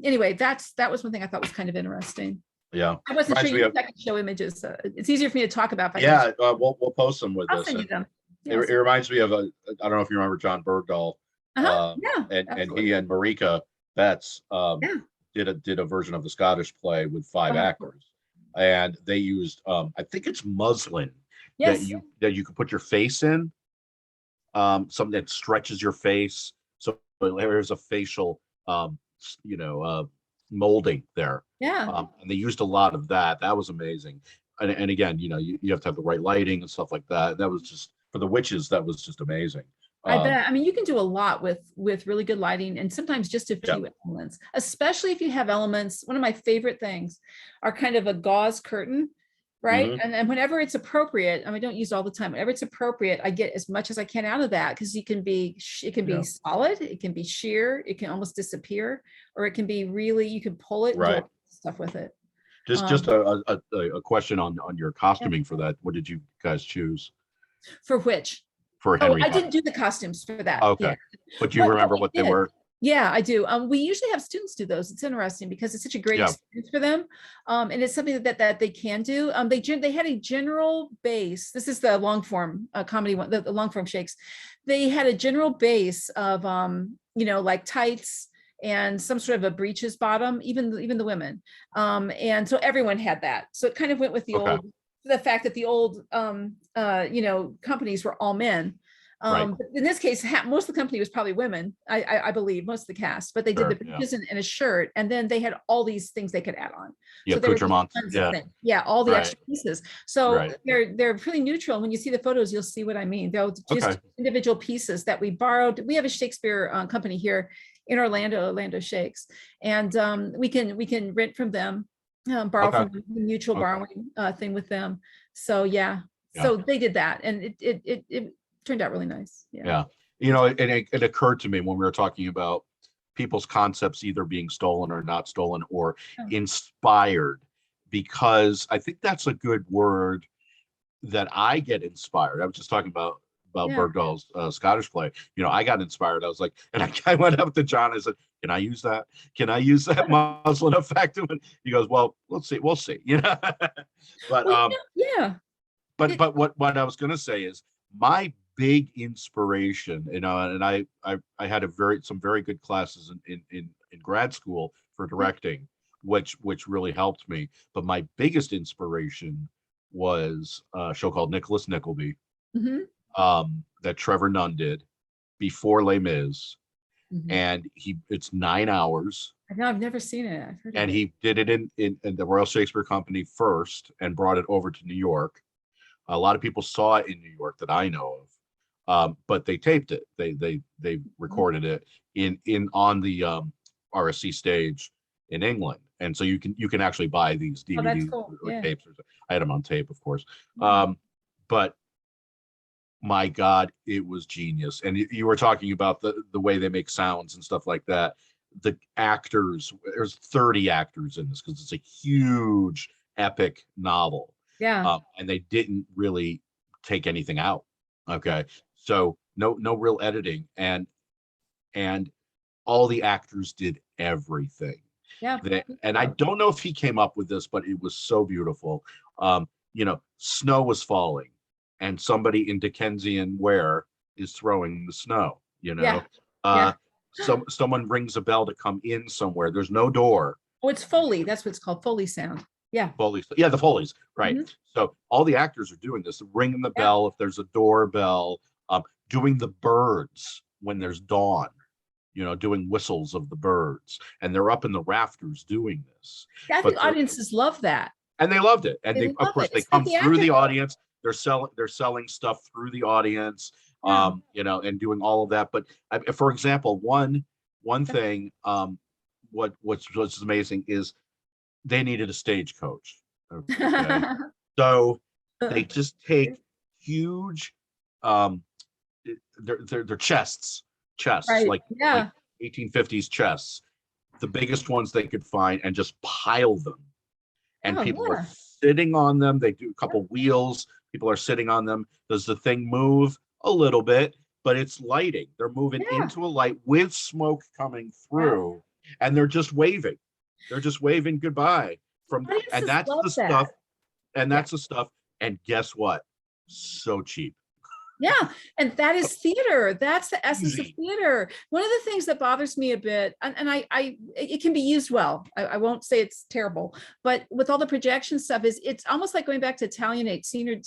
anyway, that was one thing I thought was kind of interesting. Yeah, I wasn't sure you can show images. It's easier for me to talk about. We'll post them with I'll this. send you them. It reminds me of I don't know if you remember John Bergdahl. And he and Marika Betts did a version of the Scottish play with 5 actors, and they used I think it's muslin that you can put your face in, something that stretches your face, so there's a facial molding there. And they used a lot of that. That was amazing. And again, you have to have the right lighting and stuff like that. That was just for the witches. That was just amazing. I bet. I mean, you can do a lot with really good lighting, and sometimes just a few elements, especially if you have elements. One of my favorite things are kind of a gauze curtain, right? And whenever it's appropriate, I don't use it all the time. Whenever it's appropriate, I get as much as I can out of that, because it can be solid, it can be sheer, it can almost disappear, or it can be really, you can pull it, and do stuff with it. Just a question on your costuming for that. What did you guys choose? For which? For Henry. I didn't do the costumes for that. Okay. But you remember what they were? Yeah, I do. We usually have students do those. It's interesting because it's such a great experience for them. And it's something that they can do. They had a general base. This is the long form comedy one, the long form shakes. They had a general base of like tights and some sort of a breeches bottom, even the women. And so everyone had that. So it kind of went with the fact that the old companies were all men. But in this case, most of the company was probably women, I believe, most of the cast, but they did the breeches and a shirt, and then they had all these things they could add on. So accoutrements. All the extra pieces. So they're pretty neutral. When you see the photos, you'll see what I mean. They'll just individual pieces that we borrowed. We have a Shakespeare company here in Orlando Shakes, and we can rent from them. Borrow from the mutual borrowing thing with them. So so they did that, and it turned out really nice. It occurred to me when we were talking about people's concepts either being stolen or not stolen or inspired because I think that's a good word that I get inspired. I was just talking about Yeah. Bergdahl's Scottish play. I got inspired. I was like, and I went up to John and said, "Can I use that? Can I use that Muslin effect?" And he goes, "Well, let's see. We'll see." But Well, yeah. but what I was going to say is my big inspiration, and I had some very good classes in grad school for directing, which really helped me. But my biggest inspiration was a show called Nicholas Nickleby, Mhm. that Trevor Nunn did before Les Mis, Mhm. and it's 9 hours, I know, I've never seen it. I've heard of and it. he did it in the Royal Shakespeare Company first and brought it over to New York. A lot of people saw it in New York that I know of, but they taped it. They recorded it in on the RSC stage in England, and so you can actually buy these Oh, that's DVDs cool. or Yeah. tapes. I had them on tape, of course, Yeah. but my God, it was genius. And you were talking about the way they make sounds and stuff like that. The actors, there's 30 actors in this because it's a huge epic novel, Yeah. and they didn't really take anything out. Okay, so no real editing, and all the actors did everything. Yeah. And I don't know if he came up with this, but it was so beautiful. Snow was falling, and somebody in Dickensian wear is throwing the snow. Yeah. Uh, Yeah. someone rings a bell to come in somewhere. There's no door. Oh, it's Foley. That's what it's called. Foley sound. Yeah. Foley's, yeah, the Foley's, right. Mhm. So all the actors are doing this, ringing the Yeah. bell if there's a doorbell, doing the birds when there's dawn, doing whistles of the birds, and they're up in the rafters doing this. Yeah, I But think audiences love that. and they loved it, and They they, of love course, it. they It's so come through the theatrical. audience. They're selling stuff through the audience, Yeah. and doing all of that. But for example, one thing, what's amazing is they needed a stagecoach. Okay, so they just take huge, um, their chests Right. like Yeah. 1850s chests, the biggest ones they could find, and just pile them. And Oh, people are yeah. sitting on them. They do a couple wheels. People are sitting on them. Does the thing move? A little bit, but it's lighting. They're moving Yeah. into a light with smoke coming Yeah. through, and they're just waving. They're just waving goodbye and Audiences that's love the stuff. that. And Yeah. that's the stuff. And guess what? So cheap. Yeah, and that is theater. That's the essence of Easy. theater. One of the things that bothers me a bit, and it can be used well. I won't say it's terrible, but with all the projection stuff, it's almost like going back to Italianate scenery,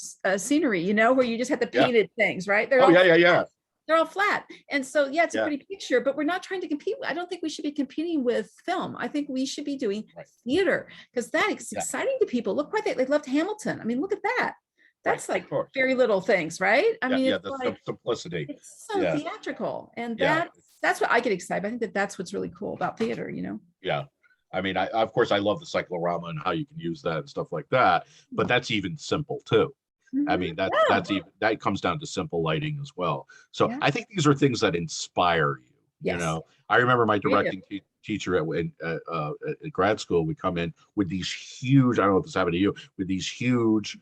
where you just had the Yeah. painted things, right? Oh, yeah. They're all flat, and so yeah, it's a Yeah. pretty picture. But we're not trying to compete. I don't think we should be competing with film. I think we should be doing Right. theater because that is Yeah. exciting to people. Look why they loved Hamilton. I mean, look at that. That's Right, like of course. very little things, right? I mean, Yeah, it's the like simplicity. it's so Yeah. theatrical, and Yeah. that's what I get excited. I think that's what's really cool about theater. Yeah. I mean, of course, I love the cyclorama and how you can use that and stuff like that, but that's even simple too. I mean, that comes down to simple lighting as well. So Yeah. I think these are things that inspire you. Yes. I remember my Creative. directing teacher at grad school would come in with these huge, I don't know if this happened to you, with these huge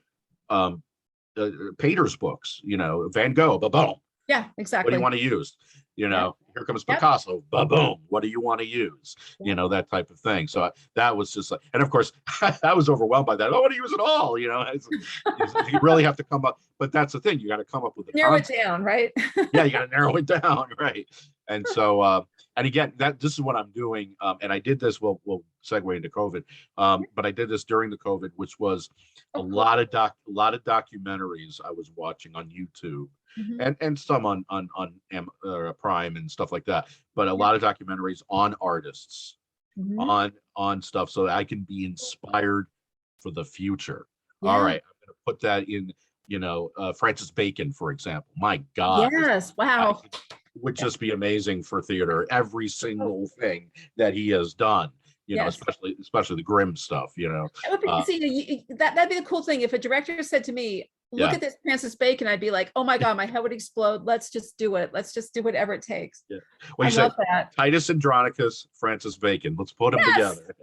painters books, Van Gogh, boom. Yeah, What do exactly. you want to use? Yeah. Here comes Yep. Picasso, boom. What do you want to use? Yeah. That type of thing. So that was just like, and of course, I was overwhelmed by that. I want to use it all. You really have to come up, but that's the thing. You got to come up with the Narrow it concept. down, right? Yeah, you got to narrow it down, right? And so, and again, this is what I'm doing. And I did this. We'll segue into COVID. But I did this during the COVID, which was a lot of documentaries I was watching on YouTube. Mhm. And some on Prime and stuff like that, but a lot of documentaries on artists, Mhm. on stuff, so that I can be inspired for the future. All Yeah. right, I'm going to put that in. Francis Bacon, for example. My God, Yes. Wow. would just be amazing for theater. Every single thing that he has done. Yes. Especially the grim stuff. That would be, see, that'd be the cool thing. If a director said to me, look at this Francis Bacon, I'd be like, oh my God, my head would explode. Let's just do it. Let's just do whatever it takes. Yeah. I love that. Titus Andronicus, Francis Bacon. Let's put them together.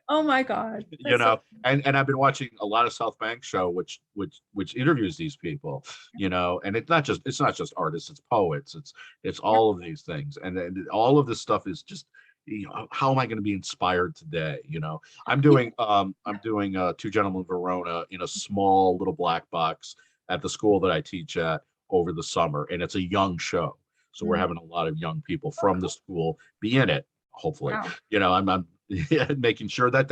Oh my God. You know, and I've been watching a lot of South Bank show, which interviews these people, you know, and it's not just artists, it's poets, it's all of these things, and then all of this stuff is just, you know, how am I going to be inspired today? You know, I'm doing Two Gentlemen of Verona in a small little black box at the school that I teach at over the summer, and it's a young show, so we're having a lot of young people from the school be in it, hopefully. Wow. You know, I'm making sure that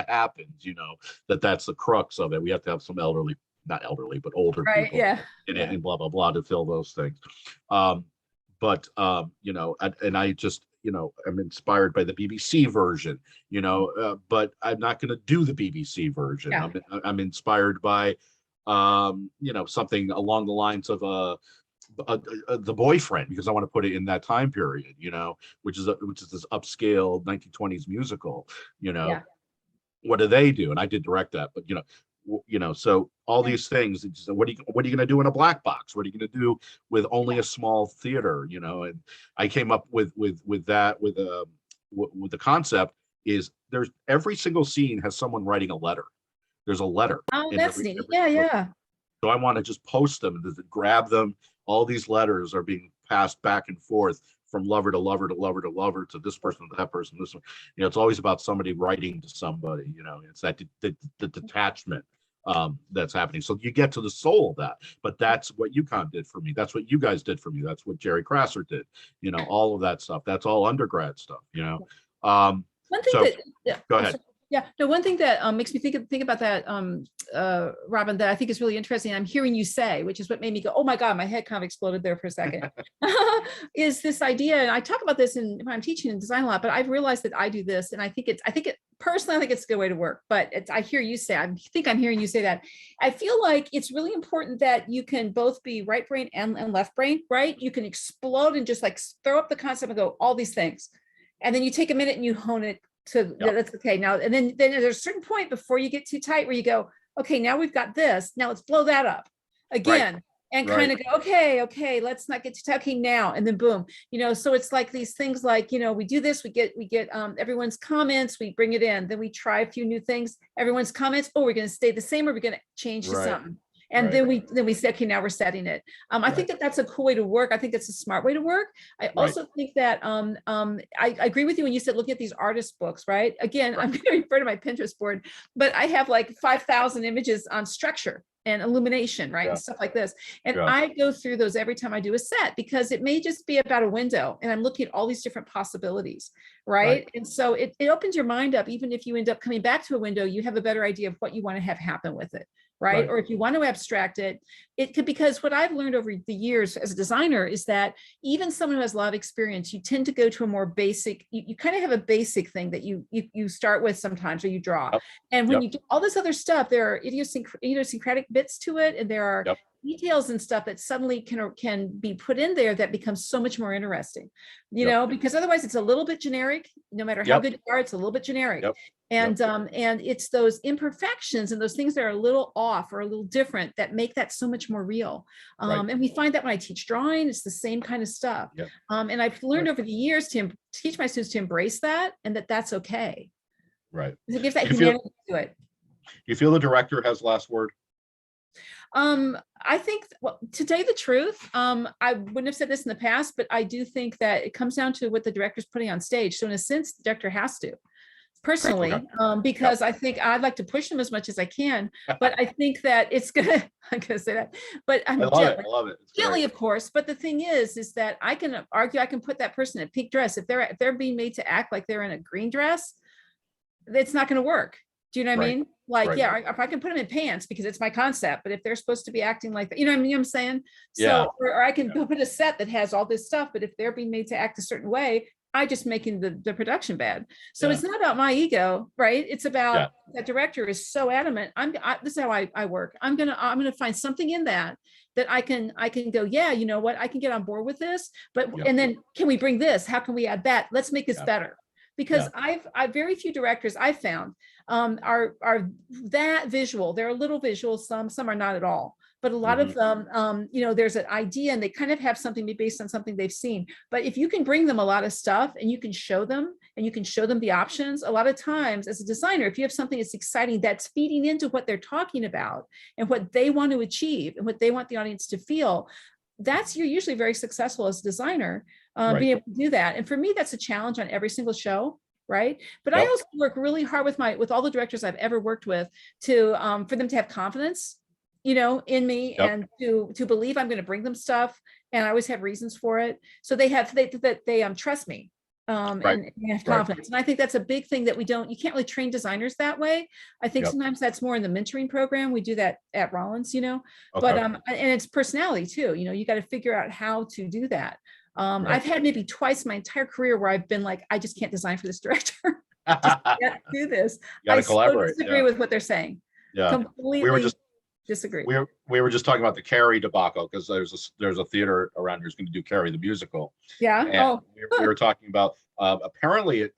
happens, you know, that's the crux of it. We have to have some elderly, not elderly, but older Right. people Yeah. in it and blah, blah, blah to fill those things. But you know, and I just, you know, I'm inspired by the BBC version, you know, but I'm not going to do the BBC version. Yeah. I'm inspired by, you know, something along the lines of The Boyfriend, because I want to put it in that time period, you know, which is this upscale 1920s musical, you know. Yeah. What do they do? And I did direct that, but you know, so all these things, what are you going to do in a black box? What are you going to do with only a small theater, you know? And I came up with the concept is there's every single scene has someone writing a letter. There's a letter Oh, in that's every neat. Yeah. Yeah. so I want to just post them, grab them. All these letters are being passed back and forth from lover to lover to lover to lover to this person to that person. This one, you know, it's always about somebody writing to somebody. You know, it's that the detachment that's happening. So you get to the soul of that. But that's what UConn did for me. That's what you guys did for me. That's what Jerry Crasser did. You know, all of that stuff. That's all undergrad stuff. You know. One thing So that, yeah, go ahead. Yeah, no, one thing that makes me think about that, Robin, that I think is really interesting, I'm hearing you say, which is what made me go, oh my God, my head kind of exploded there for a second, is this idea, and I talk about this when I'm teaching in design a lot, but I've realized that I do this, and personally, I think it's a good way to work, but I hear you say, I think I'm hearing you say that. I feel like it's really important that you can both be right brain and left brain, right? You can explode and just like throw up the concept and go, all these things. And then you take a minute and you hone it to that's okay now. And then there's a certain point before you get too tight where you go, okay, now we've got this. Now let's blow that up again. Right. And kind of go, okay, let's not get too tight. Okay, now, and then boom, you know, so it's like these things like, you know, we do this, we get everyone's comments, we bring it in, then we try a few new things, everyone's comments, oh, we're going to stay the same or we're going to change to something. And then we say, okay, now we're setting it. I think that's a cool way to work. I think that's a smart way to work. I also think that I agree with you when you said looking at these artist books, right? Again, I'm going to refer to my Pinterest board, but I have like 5,000 images on structure and illumination, right? And stuff like this. And I go through those every time I do a set because it may just be about a window and I'm looking at all these different possibilities, right? And so it opens your mind up. Even if you end up coming back to a window, you have a better idea of what you want to have happen with it. Right. Or if you want to abstract it, it could, because what I've learned over the years as a designer is that even someone who has a lot of experience, you tend to go to a more basic, you kind of have a basic thing that you start with sometimes, or you draw. And when you do all this other stuff, there are idiosyncratic bits to it. And there are details and stuff that suddenly can be put in there that becomes so much more interesting, you know, because otherwise it's a little bit generic, no matter how good you are, it's a little bit generic. And it's those imperfections and those things that are a little off or a little different that make that so much more real. And we find that when I teach drawing, it's the same kind of stuff. And I've learned over the years to teach my students to embrace that and that's okay. Right. It gives that humanity to it. You feel the director has last word? I think, well, to tell you the truth, I wouldn't have said this in the past, but I do think that it comes down to what the director's putting on stage. So in a sense, the director has to. Personally, because I think I'd like to push them as much as I can, but I think that I'm gonna say that, but I love it. Gently, of course. But the thing is that I can argue, I can put that person in a pink dress. If they're being made to act like they're in a green dress, it's not going to work. Do you know what I mean? Like, if I can put them in pants because it's my concept, but if they're supposed to be acting like that, you know what I'm saying? So, or I can put a set that has all this stuff, but if they're being made to act a certain way, I just making the production bad. So it's not about my ego, right? It's about that director is so adamant. This is how I work. I'm gonna find something in that I can go, yeah, you know what? I can get on board with this, but and then can we bring this? How can we add that? Let's make this better. Because I've very few directors I've found are that visual. They're a little visual. Some are not at all. but a lot of them, there's an idea and they kind of have something based on something they've seen. But if you can bring them a lot of stuff and you can show them the options, a lot of times as a designer, if you have something that's exciting, that's feeding into what they're talking about and what they want to achieve and what they want the audience to feel, you're usually very successful as a designer, being able to do that. And for me, that's a challenge on every single show. Right. But I also work really hard with all the directors I've ever worked with for them to have confidence, in me and to believe I'm going to bring them stuff. And I always have reasons for it. So they trust me and have confidence. And I think that's a big thing that you can't really train designers that way. I think sometimes that's more in the mentoring program. We do that at Rollins, but, and it's personality too, you got to figure out how to do that. I've had maybe twice my entire career where I've been like, I just can't design for this director. I just can't do this. I collaborate. Disagree with what they're saying. Yeah. Completely disagree. We were just talking about the Carrie debacle because there's a theater around here who's going to do Carrie the musical. Yeah. And we were talking about apparently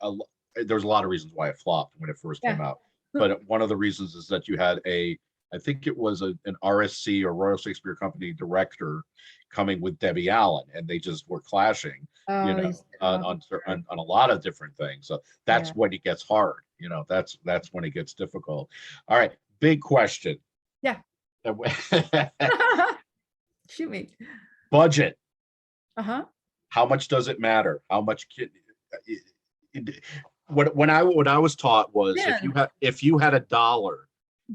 there's a lot of reasons why it flopped when it first came out. But one of the reasons is that you had I think it was an RSC or Royal Shakespeare Company director coming with Debbie Allen, and they just were clashing, on a lot of different things. So that's when it gets hard. That's when it gets difficult. All right, big question. Yeah. Shoot me. Budget. How much does it matter? How much when I was taught was if you had $1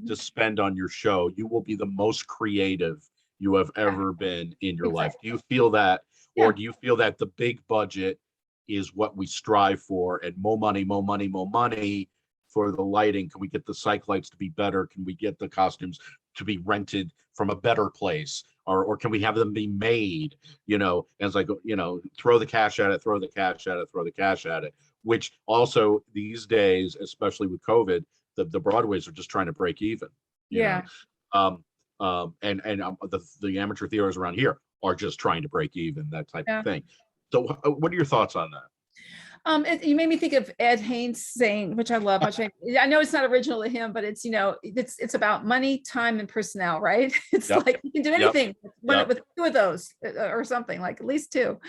to spend on your show, you will be the most creative you have ever been in your life. Do you feel that, or do you feel that the big budget is what we strive for, and more money for the lighting? Can we get the cyc lights to be better? Can we get the costumes to be rented from a better place, or can we have them be made? And it's like, throw the cash at it. Which also these days, especially with COVID, the Broadways are just trying to break even. The amateur theaters around here are just trying to break even, that type of thing. So what are your thoughts on that? You made me think of Ed Haynes saying, which I love. I know it's not original to him, but it's, it's about money, time, and personnel, right? It's like you can do anything with two of those or something, like at least two.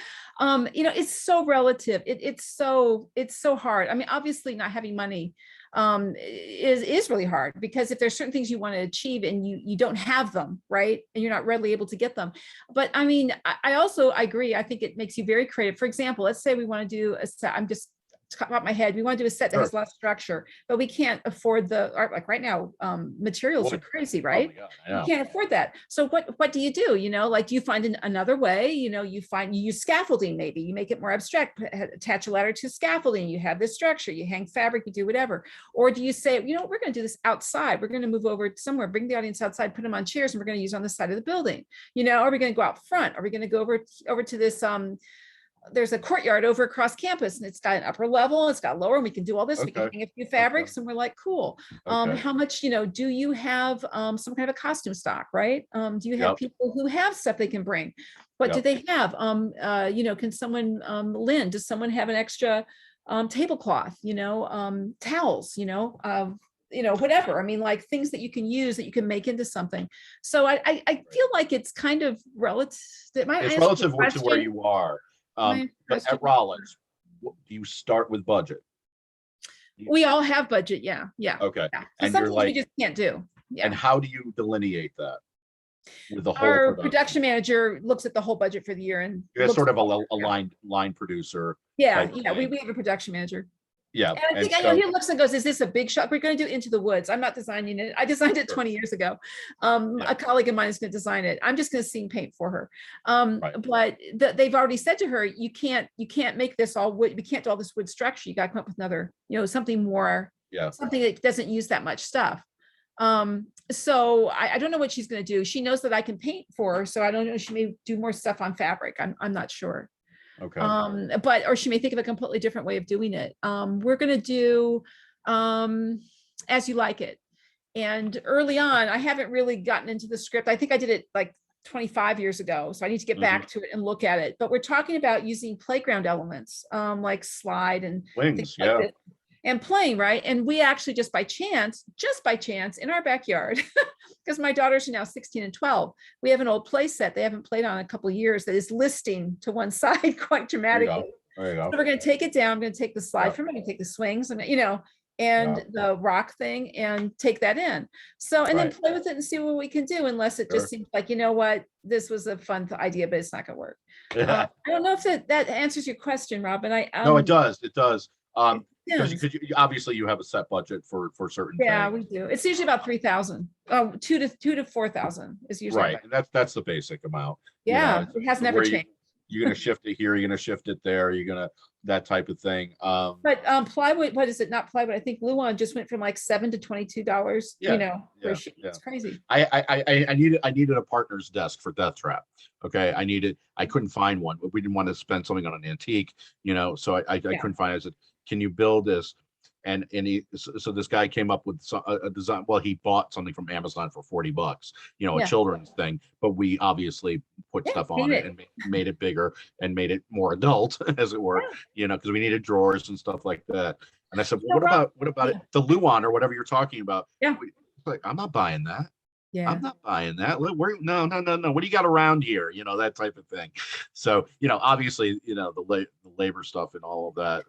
It's so relative. It's so hard. I mean, obviously not having money is really hard, because if there's certain things you want to achieve and you don't have them, right, and you're not readily able to get them. But I mean, I agree. I think it makes you very creative. For example, let's say we want to do a set. I'm just top my head, we want to do a set that has less structure, but we can't afford the art. Like right now, materials are crazy, right? You can't afford that. So what do? Like, do you find another way? You use scaffolding, maybe you make it more abstract, attach a ladder to scaffolding, you have this structure, you hang fabric, you do whatever. Or do you say, we're going to do this outside, we're going to move over somewhere, bring the audience outside, put them on chairs, and we're going to use on the side of the building. Are we going to go out front? Are we going to go over to this there's a courtyard over across campus, and it's got an upper level, it's got lower, and we can do all this. We can hang a few fabrics, and we're like, cool. How much, do you have some kind of a costume stock, right? Do you have people who have stuff they can bring? What do they have? Can someone lend? Does someone have an extra tablecloth, towels, whatever. I mean, like things that you can use that you can make into something. So I feel like it's kind of relative. It's relative to where you are. But at Rollins, do you start with budget? We all have budget. Yeah. Okay. Yeah. And something we just can't do. Yeah. And how do you delineate that with the whole Our production manager looks at the whole budget for the year, and you're sort of a line producer. We have a production manager. Yeah. And I think he looks and goes, is this a big shot? We're going to do Into the Woods. I'm not designing it. I designed it 20 years ago. A colleague of mine is going to design it. I'm just going to scene paint for her. But they've already said to her, you can't make this all wood. We can't do all this wood structure. You got to come up with another, something more, something that doesn't use that much stuff. So I don't know what she's going to do. She knows that I can paint for her. So I don't know. She may do more stuff on fabric. I'm not sure. Okay. Or she may think of a completely different way of doing it. We're going to do As You Like It. And early on, I haven't really gotten into the script. I think I did it like 25 years ago. So I need to get back to it and look at it. But we're talking about using playground elements, like slide and wings, like this, and playing, right? And we actually just by chance in our backyard, because my daughters are now 16 and 12. We have an old play set they haven't played on in a couple of years that is listing to one side quite There you go. dramatically. There you go. So we're going to take it down. I'm going to take the slide Yeah. from it, I'm going to take the swings and, and the rock thing and take that in. So, and then play with it and see what we can do, unless it just seems like, what, this was a fun idea, but it's not going to work. I don't know if that answers your question, Robin. No, it does. It does. Because Yeah. obviously you have a set budget for certain Yeah, things. we do. It's usually about 3,000. Oh, 2 to 4,000 is usually Right. And that's the basic amount. Yeah, it has never changed. You're going to shift it here, you're going to shift it there, you're going to that type of thing. But plywood, what is it? Not plywood. I think Luan just went from like $7 to $22. It's crazy. I needed a partner's desk for Death Trap. Okay, I couldn't find one. We didn't want to spend something on an antique, so I couldn't find it. I said, can you build this? And so this guy came up with a design. Well, he bought something from Amazon for $40, a children's thing, but we obviously put stuff on it and made it bigger and made it more adult, as it were, because we needed drawers and stuff like that. And I said, well, what about it? The Luan or whatever you're talking about. Yeah. Like, I'm not buying that. Yeah. I'm not buying that. No. What do you got around here? That type of thing. So, obviously, the labor stuff and all of that.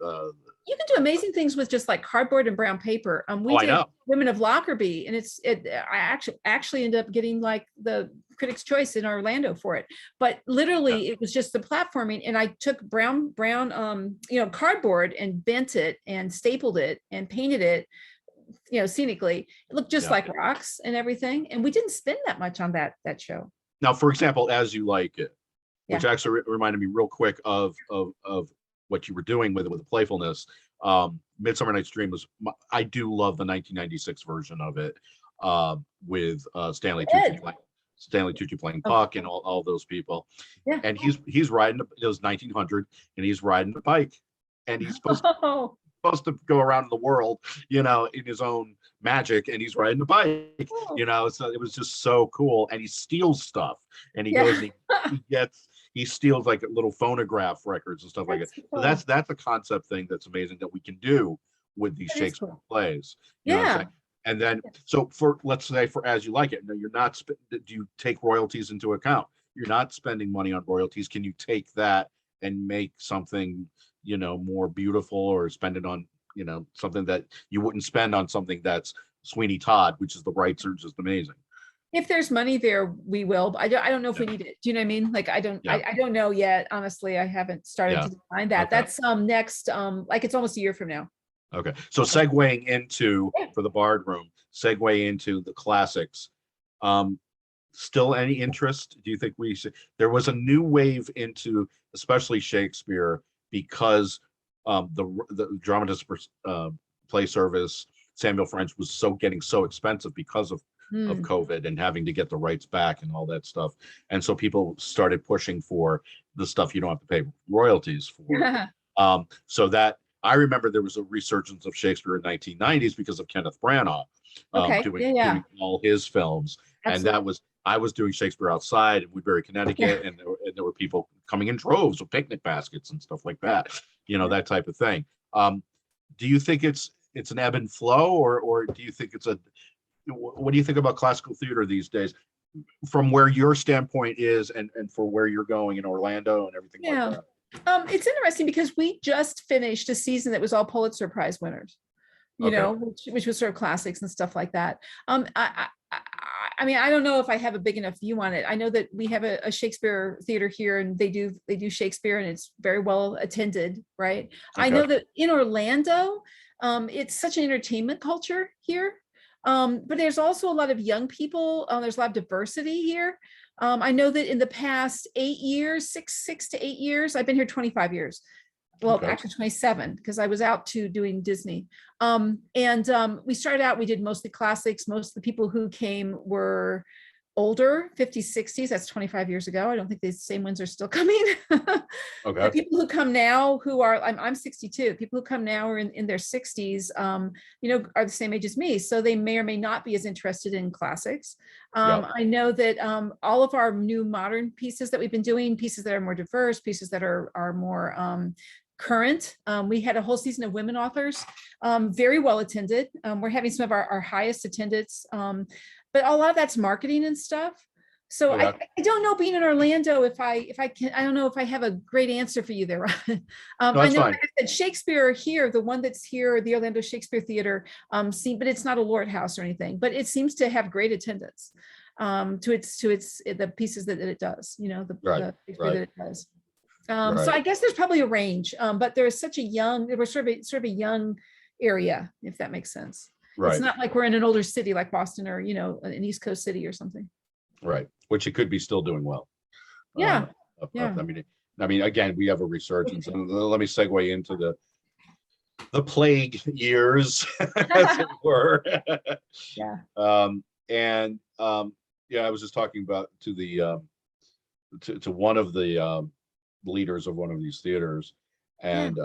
You can do amazing things with just like cardboard and brown paper. We did Women of Lockerbie, and I actually ended up getting like the Critics' Choice in Orlando for it. But literally, it was just the platforming, and I took brown cardboard and bent it and stapled it and painted it. Scenically, it looked just like rocks and everything. And we didn't spend that much on that show. Now, for example, As You Like It, which actually reminded me real quick of what you were doing with it, with the playfulness. Midsummer Night's Dream I do love the 1996 version of it, with Stanley Tucci playing Puck and all those people. Yeah. And he's riding, it was 1900, and he's riding a bike, and he's supposed to go around the world, in his own magic, and he's riding a bike, so it was just so cool. And he steals stuff, and he goes and he steals like little phonograph records and stuff like that. Cool. So that's a concept thing that's amazing that we can do with these Shakespeare plays. You know what I'm saying? And then, so let's say for As You Like It, you're not, do you take royalties into account? You're not spending money on royalties. Can you take that and make something, more beautiful, or spend it on, something that you wouldn't spend on something that's Sweeney Todd, which is the rights are just amazing. If there's money there, we will. But I don't know if we need it. Do you know what I mean? Like, I don't know yet. Honestly, I haven't started to define that. Okay. That's next, like it's almost a year from now. Okay. So segueing into, for the Bard Room, segue into the classics. Still any interest? Do you think there was a new wave into, especially Shakespeare, because the dramatist play service, Samuel French, was getting so expensive because of COVID and having to get the rights back and all that stuff. And so people started pushing for the stuff you don't have to pay royalties for. So that, I remember there was a resurgence of Shakespeare in 1990s because of Kenneth Branagh doing all his films. Absolutely. And I was doing Shakespeare outside in Woodbury, Connecticut, and there were people coming in droves with picnic baskets and stuff like that, that type of thing. Do you think it's an ebb and flow, or do you think what do you think about classical theater these days, from where your standpoint is and for where you're going in Orlando and everything like that? It's interesting because we just finished a season that was all Pulitzer Prize winners, which was sort of classics and stuff like that. I mean, I don't know if I have a big enough view on it. I know that we have a Shakespeare theater here, and they do Shakespeare, and it's very well attended, right? Okay. I know that in Orlando, it's such an entertainment culture here. But there's also a lot of young people. There's a lot of diversity here. I know that in the past 8 years, six to 8 years, I've been here 25 years. Well, actually 27, because I was out to doing Disney. We started out, we did mostly classics. Most of the people who came were older, 50s, 60s. That's 25 years ago. I don't think the same ones are still coming. Okay. The people who come now, who are, I'm 62. People who come now are in their 60s, are the same age as me. So they may or may not be as interested in classics. I know that all of our new modern pieces that we've been doing, pieces that are more diverse, pieces that are more current. We had a whole season of women authors, very well attended. We're having some of our highest attendance. but a lot of that's marketing and stuff. So Yeah. I don't know, being in Orlando, if I can, I don't know if I have a great answer for you there. No, I that's know, fine. like I said, Shakespeare here, the one that's here, the Orlando Shakespeare Theater, but it's not a Lord House or anything, but it seems to have great attendance to the pieces that it does, you know, the Shakespeare that it does. So I guess there's probably a range, but there's such a young, we're sort of a young area, if that makes sense. It's not like we're in an older city like Boston or, you know, an East Coast city or something. Right, which it could be still doing well. Yeah. I mean, again, we have a resurgence, and let me segue into the plague years, as it were. Yeah. I was just talking about to the to one of the leaders of one of these theaters, and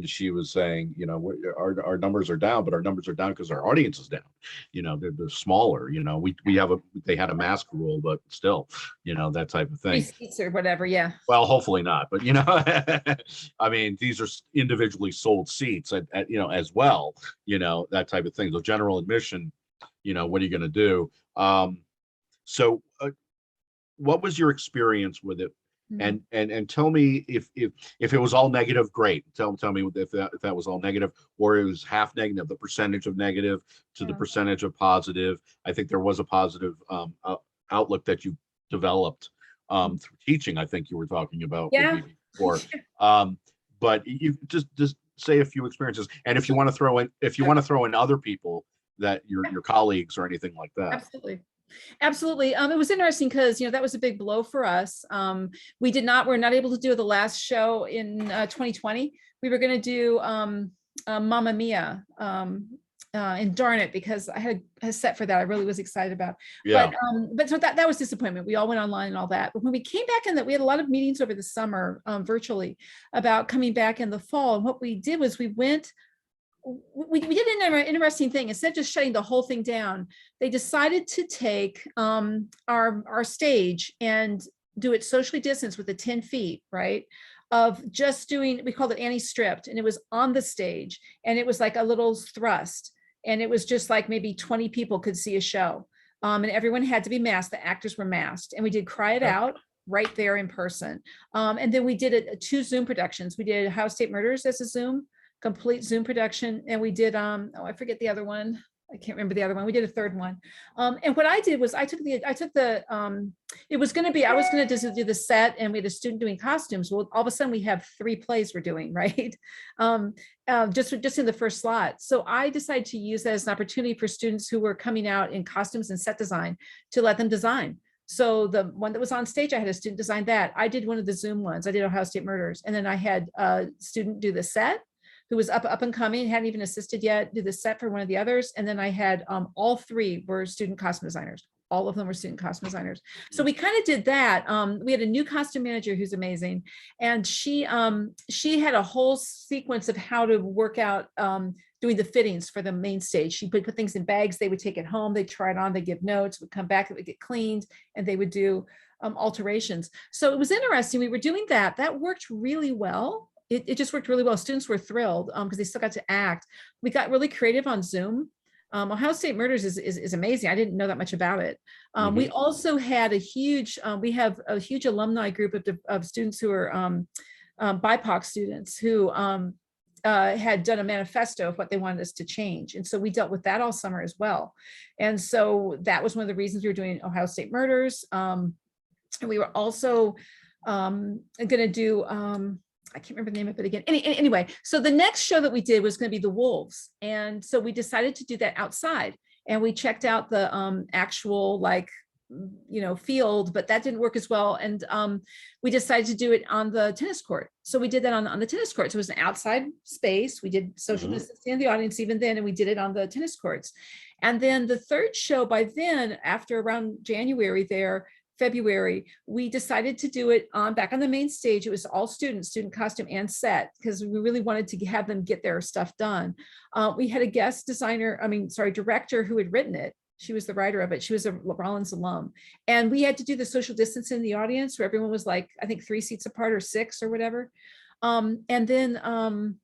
she was saying, you know, our numbers are down, but our numbers are down because our audience is down. You know, they're smaller. You know, they had a mask rule, but still, you know, that type of thing. 3 seats or whatever. Yeah. Well, hopefully not, but you know, I mean, these are individually sold seats at you know, as well, you know, that type of thing. The general admission, you know, what are you going to do? So what was your experience with it? And tell me if it was all negative, great. Tell me if that was all negative, or it was half negative, the percentage of negative to the percentage of positive. I think there was a positive outlook that you developed through teaching. I think you were talking about before. But you just say a few experiences, and if you want to throw in other people that your colleagues or anything like that. Absolutely. It was interesting because, you know, that was a big blow for us. We're not able to do the last show in 2020. We were going to do Mamma Mia, and darn it, because I had a set for that. I really was excited about. Yeah. But so that was disappointment. We all went online and all that. But when we came back in, that we had a lot of meetings over the summer virtually about coming back in the fall. And what we did was we did an interesting thing. Instead of just shutting the whole thing down, they decided to take our stage and do it socially distanced with the 10 feet, right? Of just doing, we called it anti-stripped, and it was on the stage, and it was like a little thrust, and it was just like maybe 20 people could see a show, and everyone had to be masked. The actors were masked, and we did Cry It Out right there in person. And then we did 2 Zoom productions. We did Ohio State Murders as a complete Zoom production. And we did, I forget the other one. I can't remember the other one. We did a third one. And what I did was I was going to just do the set, and we had a student doing costumes. Well, all of a sudden we have 3 plays we're doing, right? Just in the first slot. So I decided to use that as an opportunity for students who were coming out in costumes and set design to let them design. So the one that was on stage, I had a student design that. I did one of the Zoom ones. I did Ohio State Murders. And then I had a student do the set, who was up and coming, hadn't even assisted yet, do the set for one of the others. And then I had all 3 were student costume designers. All of them were student costume designers. So we kind of did that. We had a new costume manager who's amazing. And she had a whole sequence of how to work out doing the fittings for the main stage. She would put things in bags, they would take it home, they'd try it on, they'd give notes, would come back, it would get cleaned, and they would do alterations. So it was interesting. We were doing that. That worked really well. It just worked really well. Students were thrilled because they still got to act. We got really creative on Zoom. Ohio State Murders is amazing. I didn't know that much about it. We also had we have a huge alumni group of students who are BIPOC students who had done a manifesto of what they wanted us to change. And so we dealt with that all summer as well. And so that was one of the reasons we were doing Ohio State Murders. And we were also going to do, I can't remember the name of it again. Anyway, so the next show that we did was going to be The Wolves. And so we decided to do that outside, and we checked out the actual field, but that didn't work as well. And we decided to do it on the tennis court. So we did that on the tennis court. So it was an outside space. We did social distancing in the audience even then, and we did it on the tennis courts. And then the third show, by then, after around February, we decided to do it back on the main stage. It was all student costume and set, because we really wanted to have them get their stuff done. We had a guest director who had written it. She was the writer of it. She was a Rollins alum. And we had to do the social distance in the audience, where everyone was like, I think 3 seats apart or 6 or whatever. And then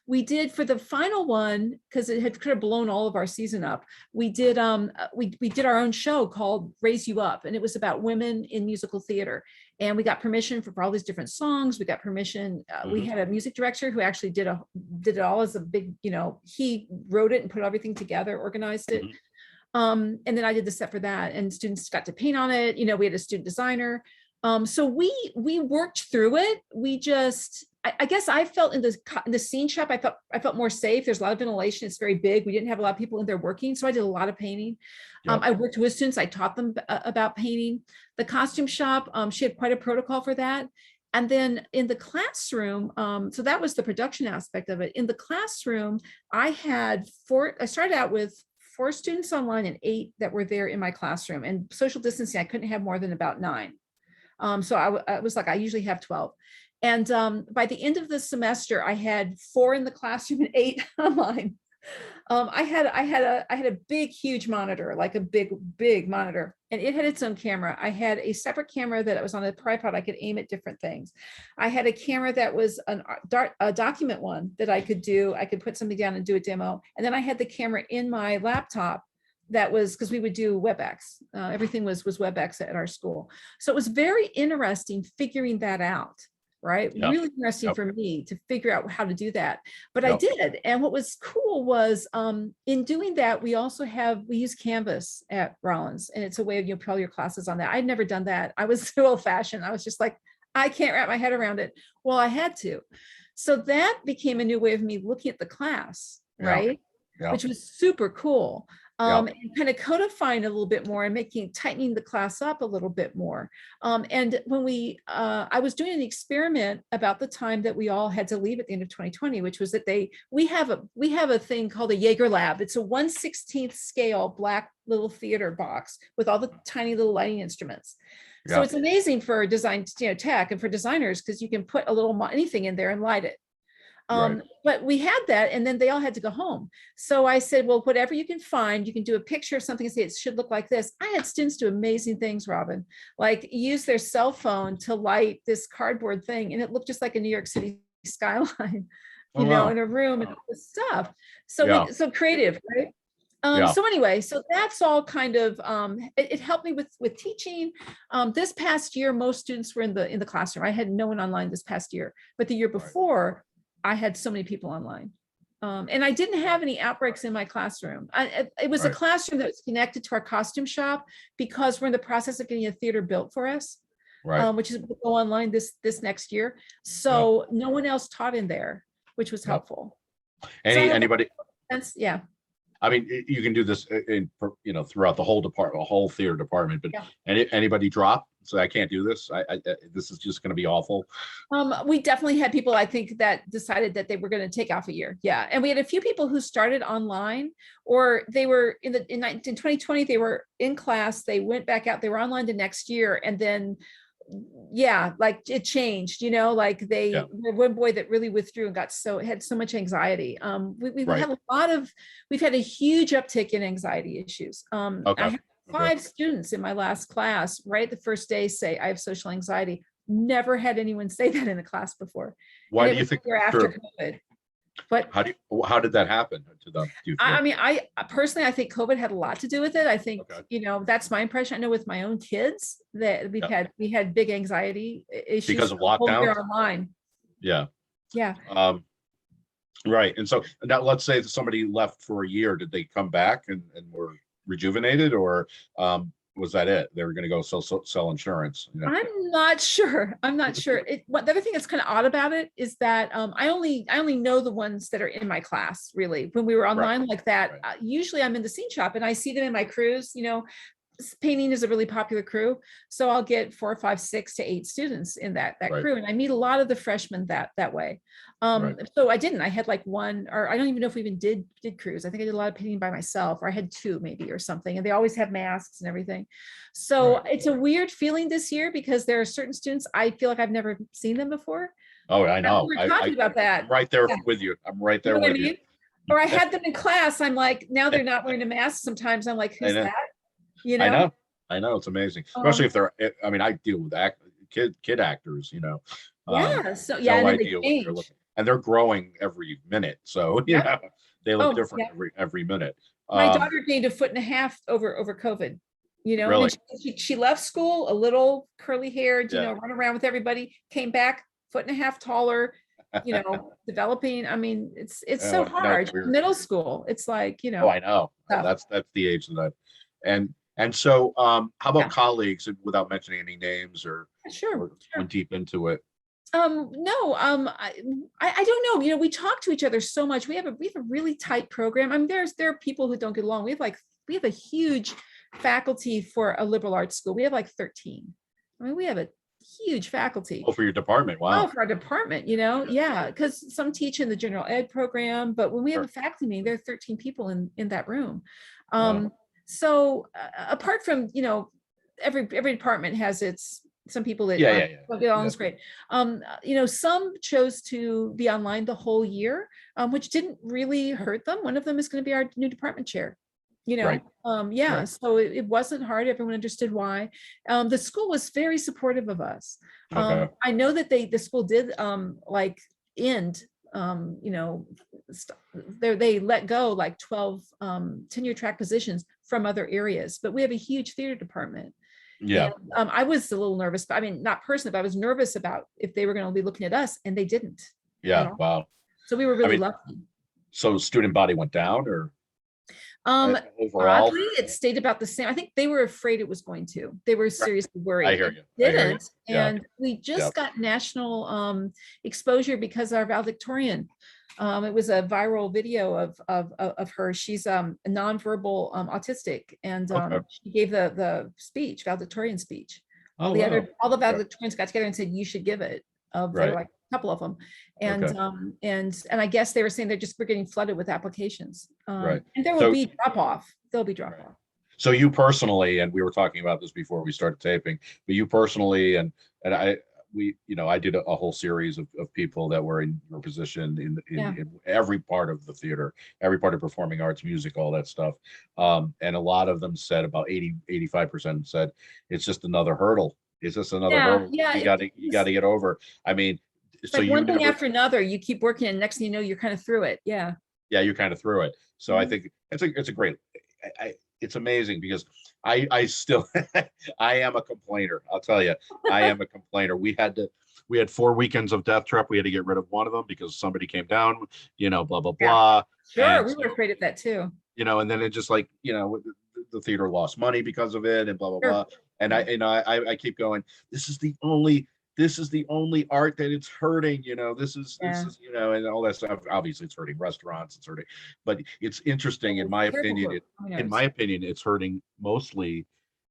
We did for the final one, because it had kind of blown all of our season up. We did we did our own show called Raise You Up, and it was about women in musical theater. And we got permission for all these different songs. We got permission. We had a music director who actually did it all as a big, he wrote it and put everything together, organized it. And then I did the set for that, and students got to paint on it. We had a student designer. So we worked through it. We just, I guess I felt in the scene shop, I felt more safe. There's a lot of ventilation. It's very big. We didn't have a lot of people in there working. So I did a lot of painting. I worked with students. I taught them about painting. The costume shop, she had quite a protocol for that. And then in the classroom, so that was the production aspect of it. In the classroom, I started out with 4 students online and 8 that were there in my classroom. And social distancing, I couldn't have more than about 9. So I was like, I usually have 12. And by the end of the semester, I had 4 in the classroom and 8 online. I had a big, huge monitor, like a big monitor, and it had its own camera. I had a separate camera that was on a tripod. I could aim at different things. I had a camera that was a document one that I could put something down and do a demo. And then I had the camera in my laptop. That was because we would do WebEx. Everything was WebEx at our school. So it was very interesting figuring that out. Right. Yep. Really interesting for me to figure out how to do that. But Yep. I did. And what was cool was in doing that, we use Canvas at Rollins, and it's a way of put all your classes on that. I'd never done that. I was so old fashioned. I was just like, I can't wrap my head around it. Well, I had to. So that became a new way of me looking at the class, right? Yeah. Which was super cool. Yeah. And kind of codifying a little bit more and tightening the class up a little bit more. And when I was doing an experiment about the time that we all had to leave at the end of 2020, which was that we have a thing called a Jaeger Lab. It's a 1/16 scale black little theater box with all the tiny little lighting instruments. Yeah. So it's amazing for design, tech, and for designers, because you can put a little anything in there and light it. Right. But we had that, and then they all had to go home. So I said, well, whatever you can find, you can do a picture of something and say it should look like this. I had students do amazing things, Robin, like use their cell phone to light this cardboard thing, and it looked just like a New York City skyline, in a room and all this stuff. So so creative, right? So anyway, so that's all kind of it helped me with teaching. This past year, most students were in the classroom. I had no one online this past year, but the year before, I had so many people online. And I didn't have any outbreaks in my classroom. It was a classroom that was connected to our costume shop, because we're in the process of getting a theater built for us, which is will go online this next year. So no one else taught in there, which was helpful. Anybody? Yeah. I mean, you can do this throughout the whole theater department, but anybody drop? So I can't do this. This is just going to be awful. We definitely had people, I think, that decided that they were going to take off a year. Yeah. And we had a few people who started online, or they were in 2020, they were in class, they went back out, they were online the next year. And then, like it changed, like one boy that really withdrew and had so much anxiety. We've had a huge uptick in anxiety issues. I had 5 students in my last class, right the first day, say I have social anxiety. Never had anyone say that in a class before. Why do you think after COVID? But how did that happen to them? I mean, I personally, I think COVID had a lot to do with it. I think, that's my impression. I know with my own kids that we had big anxiety issues because of lockdown online. Yeah. Right. And so now let's say that somebody left for a year. Did they come back and were rejuvenated, or was that it? They were going to go sell insurance? I'm not sure. The other thing that's kind of odd about it is that I only know the ones that are in my class, really. When we were online like that, usually I'm in the scene shop and I see them in my crews. Painting is a really popular crew, so I'll get 4, 5, 6 to 8 students in that crew, and I meet a lot of the freshmen that way. So I had like 1, or I don't even know if we even did crews. I think I did a lot of painting by myself, or I had 2 maybe or something, and they always have masks and everything. So it's a weird feeling this year, because there are certain students I feel like I've never seen them before. Oh, I know. We're talking about that. I'm right there with you. I'm right there with you. Or I had them in class. I'm like, now they're not wearing a mask. Sometimes I'm like, who's that? I know it's amazing, especially if they're. I mean, I deal with kid actors, Yeah. So yeah, No and then they idea what they're change. looking, and they're growing every minute. So, Yep. they look Oh, different yeah. every minute. My Um, daughter gained 1.5 feet over COVID, and then really, she left school a little curly haired, yeah. run around with everybody, came back 1.5 feet taller, developing. I mean, it's so I know it's hard. weird. Middle school, it's like, Oh, I know. tough. That's the age that, and so, how about Yeah, colleagues, without mentioning any names sure, or going sure. deep into it? No, I don't know. We talk to each other so much. We have a really tight program. I mean, there are people who don't get along. We have a huge faculty for a liberal arts school. We have like 13. I mean, we have a huge faculty. Oh, for your department. Oh, Wow. for our department, yeah, because some teach in the general ed program, but when we have a Sure. faculty meeting, there are 13 people in that room. Wow. So apart from, every department has some people that Yeah, yeah, yeah. don't get along Yeah. is great. Some chose to be online the whole year, which didn't really hurt them. One of them is going to be our new department chair. Right. Yeah, Right. so it wasn't hard. Everyone understood why. The school was very supportive of us. Okay. I know that the school did like end, they let go like 12 tenure track positions from other areas, but we have a huge theater department. Yeah. And I was a little nervous, but I mean, not personally, but I was nervous about if they were going to be looking at us, and they didn't at Yeah. all. Wow. So we were I really mean, lucky. so student body went down, or Um, overall? Oddly, it stayed about the same. I think they were afraid it was going to. They were Right. seriously I worried. hear It you. I hear you. didn't. Yeah. And we Yeah. just got national exposure because our valedictorian. It was a viral video of her. She's a nonverbal autistic, and Okay. she gave the speech, valedictorian speech. Oh, wow. All the Okay. valedictorians got together and said, "You should give it." There were Right. like a couple of them, and Okay. and I guess they were saying we're getting flooded with applications, Right. and there will So, be drop off. There'll be drop right. off. So you personally, and we were talking about this before we started taping, but you personally, and I did a whole series of people that were in your position Yeah. in every part of the theater, every part of performing arts, music, all that stuff. And a lot of them said, about 85% said, it's just another hurdle. It's just another Yeah, hurdle. yeah. You got to get over. I mean, It's so like you one thing never, after another. You keep working, and next thing you know, you're kind of through it. Yeah. yeah, you kind of threw it. So I Mhm. think it's a great, it's amazing because I still, I am a complainer. I'll tell you, I am a complainer. We had 4 weekends of Death Trap. We had to get rid of one of them because somebody came down, blah, blah, Yeah. blah. Sure. And We were so, afraid of that too. and then it just like, the theater lost money because of it and blah, blah, Sure. blah. And I keep going, this is the only art that it's hurting, Yeah. and all that stuff. Obviously it's hurting restaurants, but it's interesting It's terrible for in performers. my opinion, it's hurting mostly,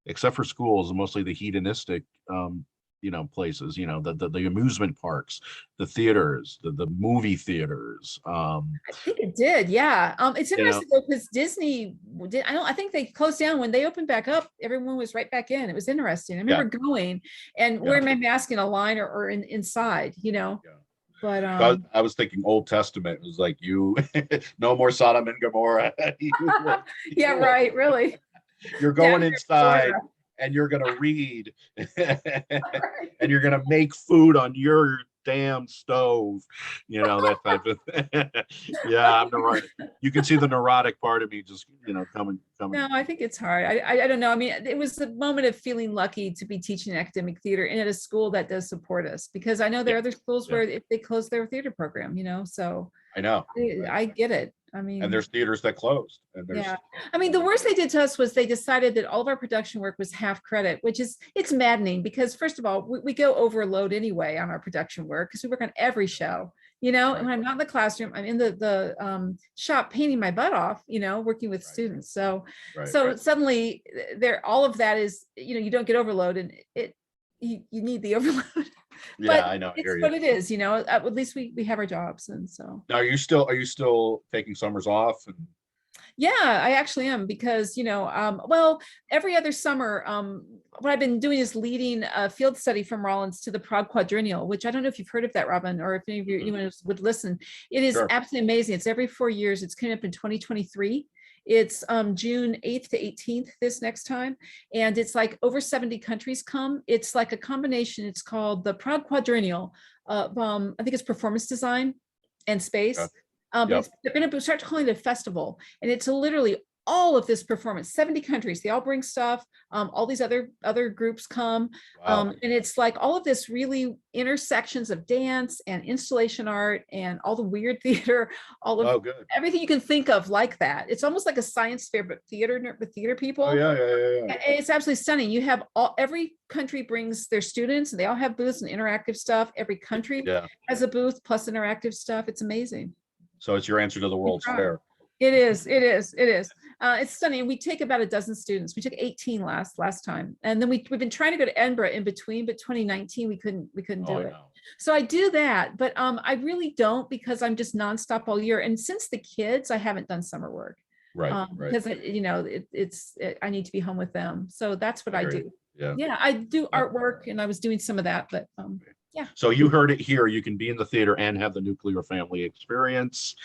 except for schools, mostly the hedonistic, places, the amusement parks, the theaters, the movie theaters, I think it did. Yeah. It's you know, interesting though, because Disney did. I think they closed down when they opened back up. Everyone was right back in. It was interesting. I yeah, remember going and yeah, wearing my mask in a line or inside. yeah. But So I was thinking Old Testament. It was like, you, no more Sodom and Gomorrah. yeah, right. Really. You're Down going here in inside Florida. and you're going to read and you're going to make food on your damn stove, that type of thing. Yeah, I'm neurotic. You can see the neurotic part of me just, coming. No, I think it's hard. I don't know. I mean, it was the moment of feeling lucky to be teaching academic theater and at a school that does support us, because I know there Yeah, are other schools yeah, where if they close their theater program, so I know. I get it. I And mean, there's theaters that closed, and yeah. I mean, the worst they did to us was they decided that all of our production work was half credit, it's maddening because first of all, we go overload anyway on our production work because we work on every show, and right, when I'm not in the classroom, I'm in the shop painting my butt off, working with right, students. So, right. suddenly all of that is, you don't get overload, and you need the overload. Yeah, But I know. I it's hear you. what it is, at least we have our jobs. And so. Now, are you still taking summers off? And Yeah, I actually am because, well, every other summer, what I've been doing is leading a field study from Rollins to the Prague Quadrennial, which I don't know if you've heard of that, Robin, or if anyone else would listen. It is sure. absolutely amazing. It's every 4 years. It's coming up in 2023. It's June 8th to 18th this next time. And it's like over 70 countries come. It's like a combination. It's called the Proud Quadrennial of, I think it's performance design and Yeah. space. But Yep. they're going to start calling it a festival. And it's literally all of this performance, 70 countries, they all bring stuff. All these other groups come. Wow. And it's like all of this really intersections of dance and installation art and all the weird theater, all of Oh, good. everything you can think of like that. It's almost like a science fair, but with theater people. Oh, yeah. And it's absolutely stunning. You have every country brings their students, and they all have booths and interactive stuff. Every country Yeah. has a booth plus interactive stuff. It's amazing. So it's your answer to the World's Fair. It is. It's stunning. We take about a dozen students. We took 18 last time, and then we've been trying to go to Edinburgh in between, but 2019 we couldn't do it. No. So I do that, but I really don't, because I'm just nonstop all year. And since the kids, I haven't done summer work, Right. because I need to be home with them. So that's what I do. Yeah. Yeah, I do artwork, and I was doing some of that, but yeah. So you heard it here. You can be in the theater and have the nuclear family experience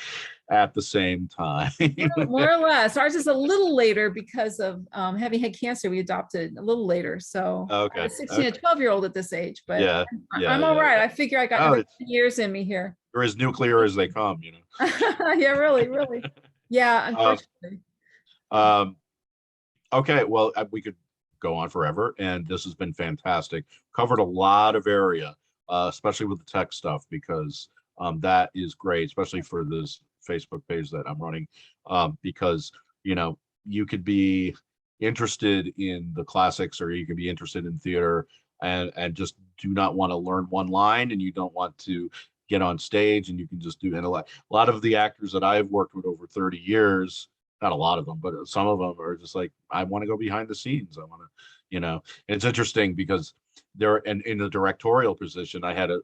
at the same time. More or less. Ours is a little later because of having had cancer. We adopted a little later. So Okay. I was 16 and 12-year-old at this age, but Yeah. I'm all right. I figure I got another 10 years in me here. You're as nuclear as they come, Yeah, really. Yeah, unfortunately. Okay, well, we could go on forever, and this has been fantastic. Covered a lot of area, especially with the tech stuff, because that is great, especially for this Facebook page that I'm running, because you could be interested in the classics, or you could be interested in theater, and just do not want to learn one line, and you don't want to get on stage, and you can just do. And a lot of the actors that I've worked with over 30 years, not a lot of them, but some of them are just like, I want to go behind the scenes. I want to, and it's interesting because they're in the directorial position. I had a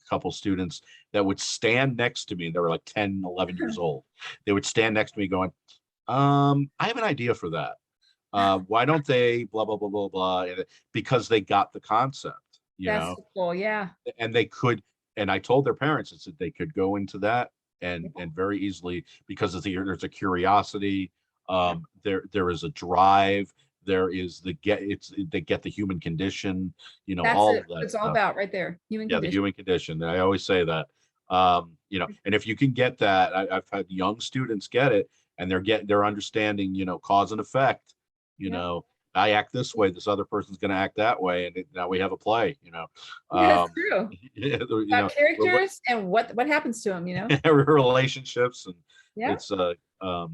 couple students that would stand next to me. They were like 10, 11 years old. They would stand next to me going, I have an idea for that. Why don't they blah, blah, blah, blah, blah. Because they got the concept, That's so cool. Yeah. and they could, and I told their parents, I said they could go into that and very easily, because there's a curiosity, there is a drive, there is they get the human condition, That's all it. of that It's stuff. all about right there. Human The condition. human condition. I always say that, and if you can get that, I've had young students get it, and they're understanding, cause and effect. I act this way, this other person's going to act that way, and now we have a play. That's true. About characters and what happens to them. Relationships, and Yeah. it's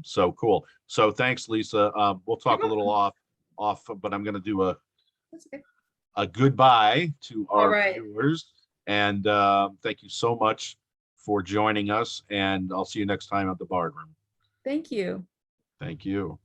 so cool. So thanks, Lisa. We'll talk a little off, but I'm going to do That's okay. a goodbye to All our right. viewers, and thank you so much for joining us, and I'll see you next time at the Bard Room. Thank you. Thank you.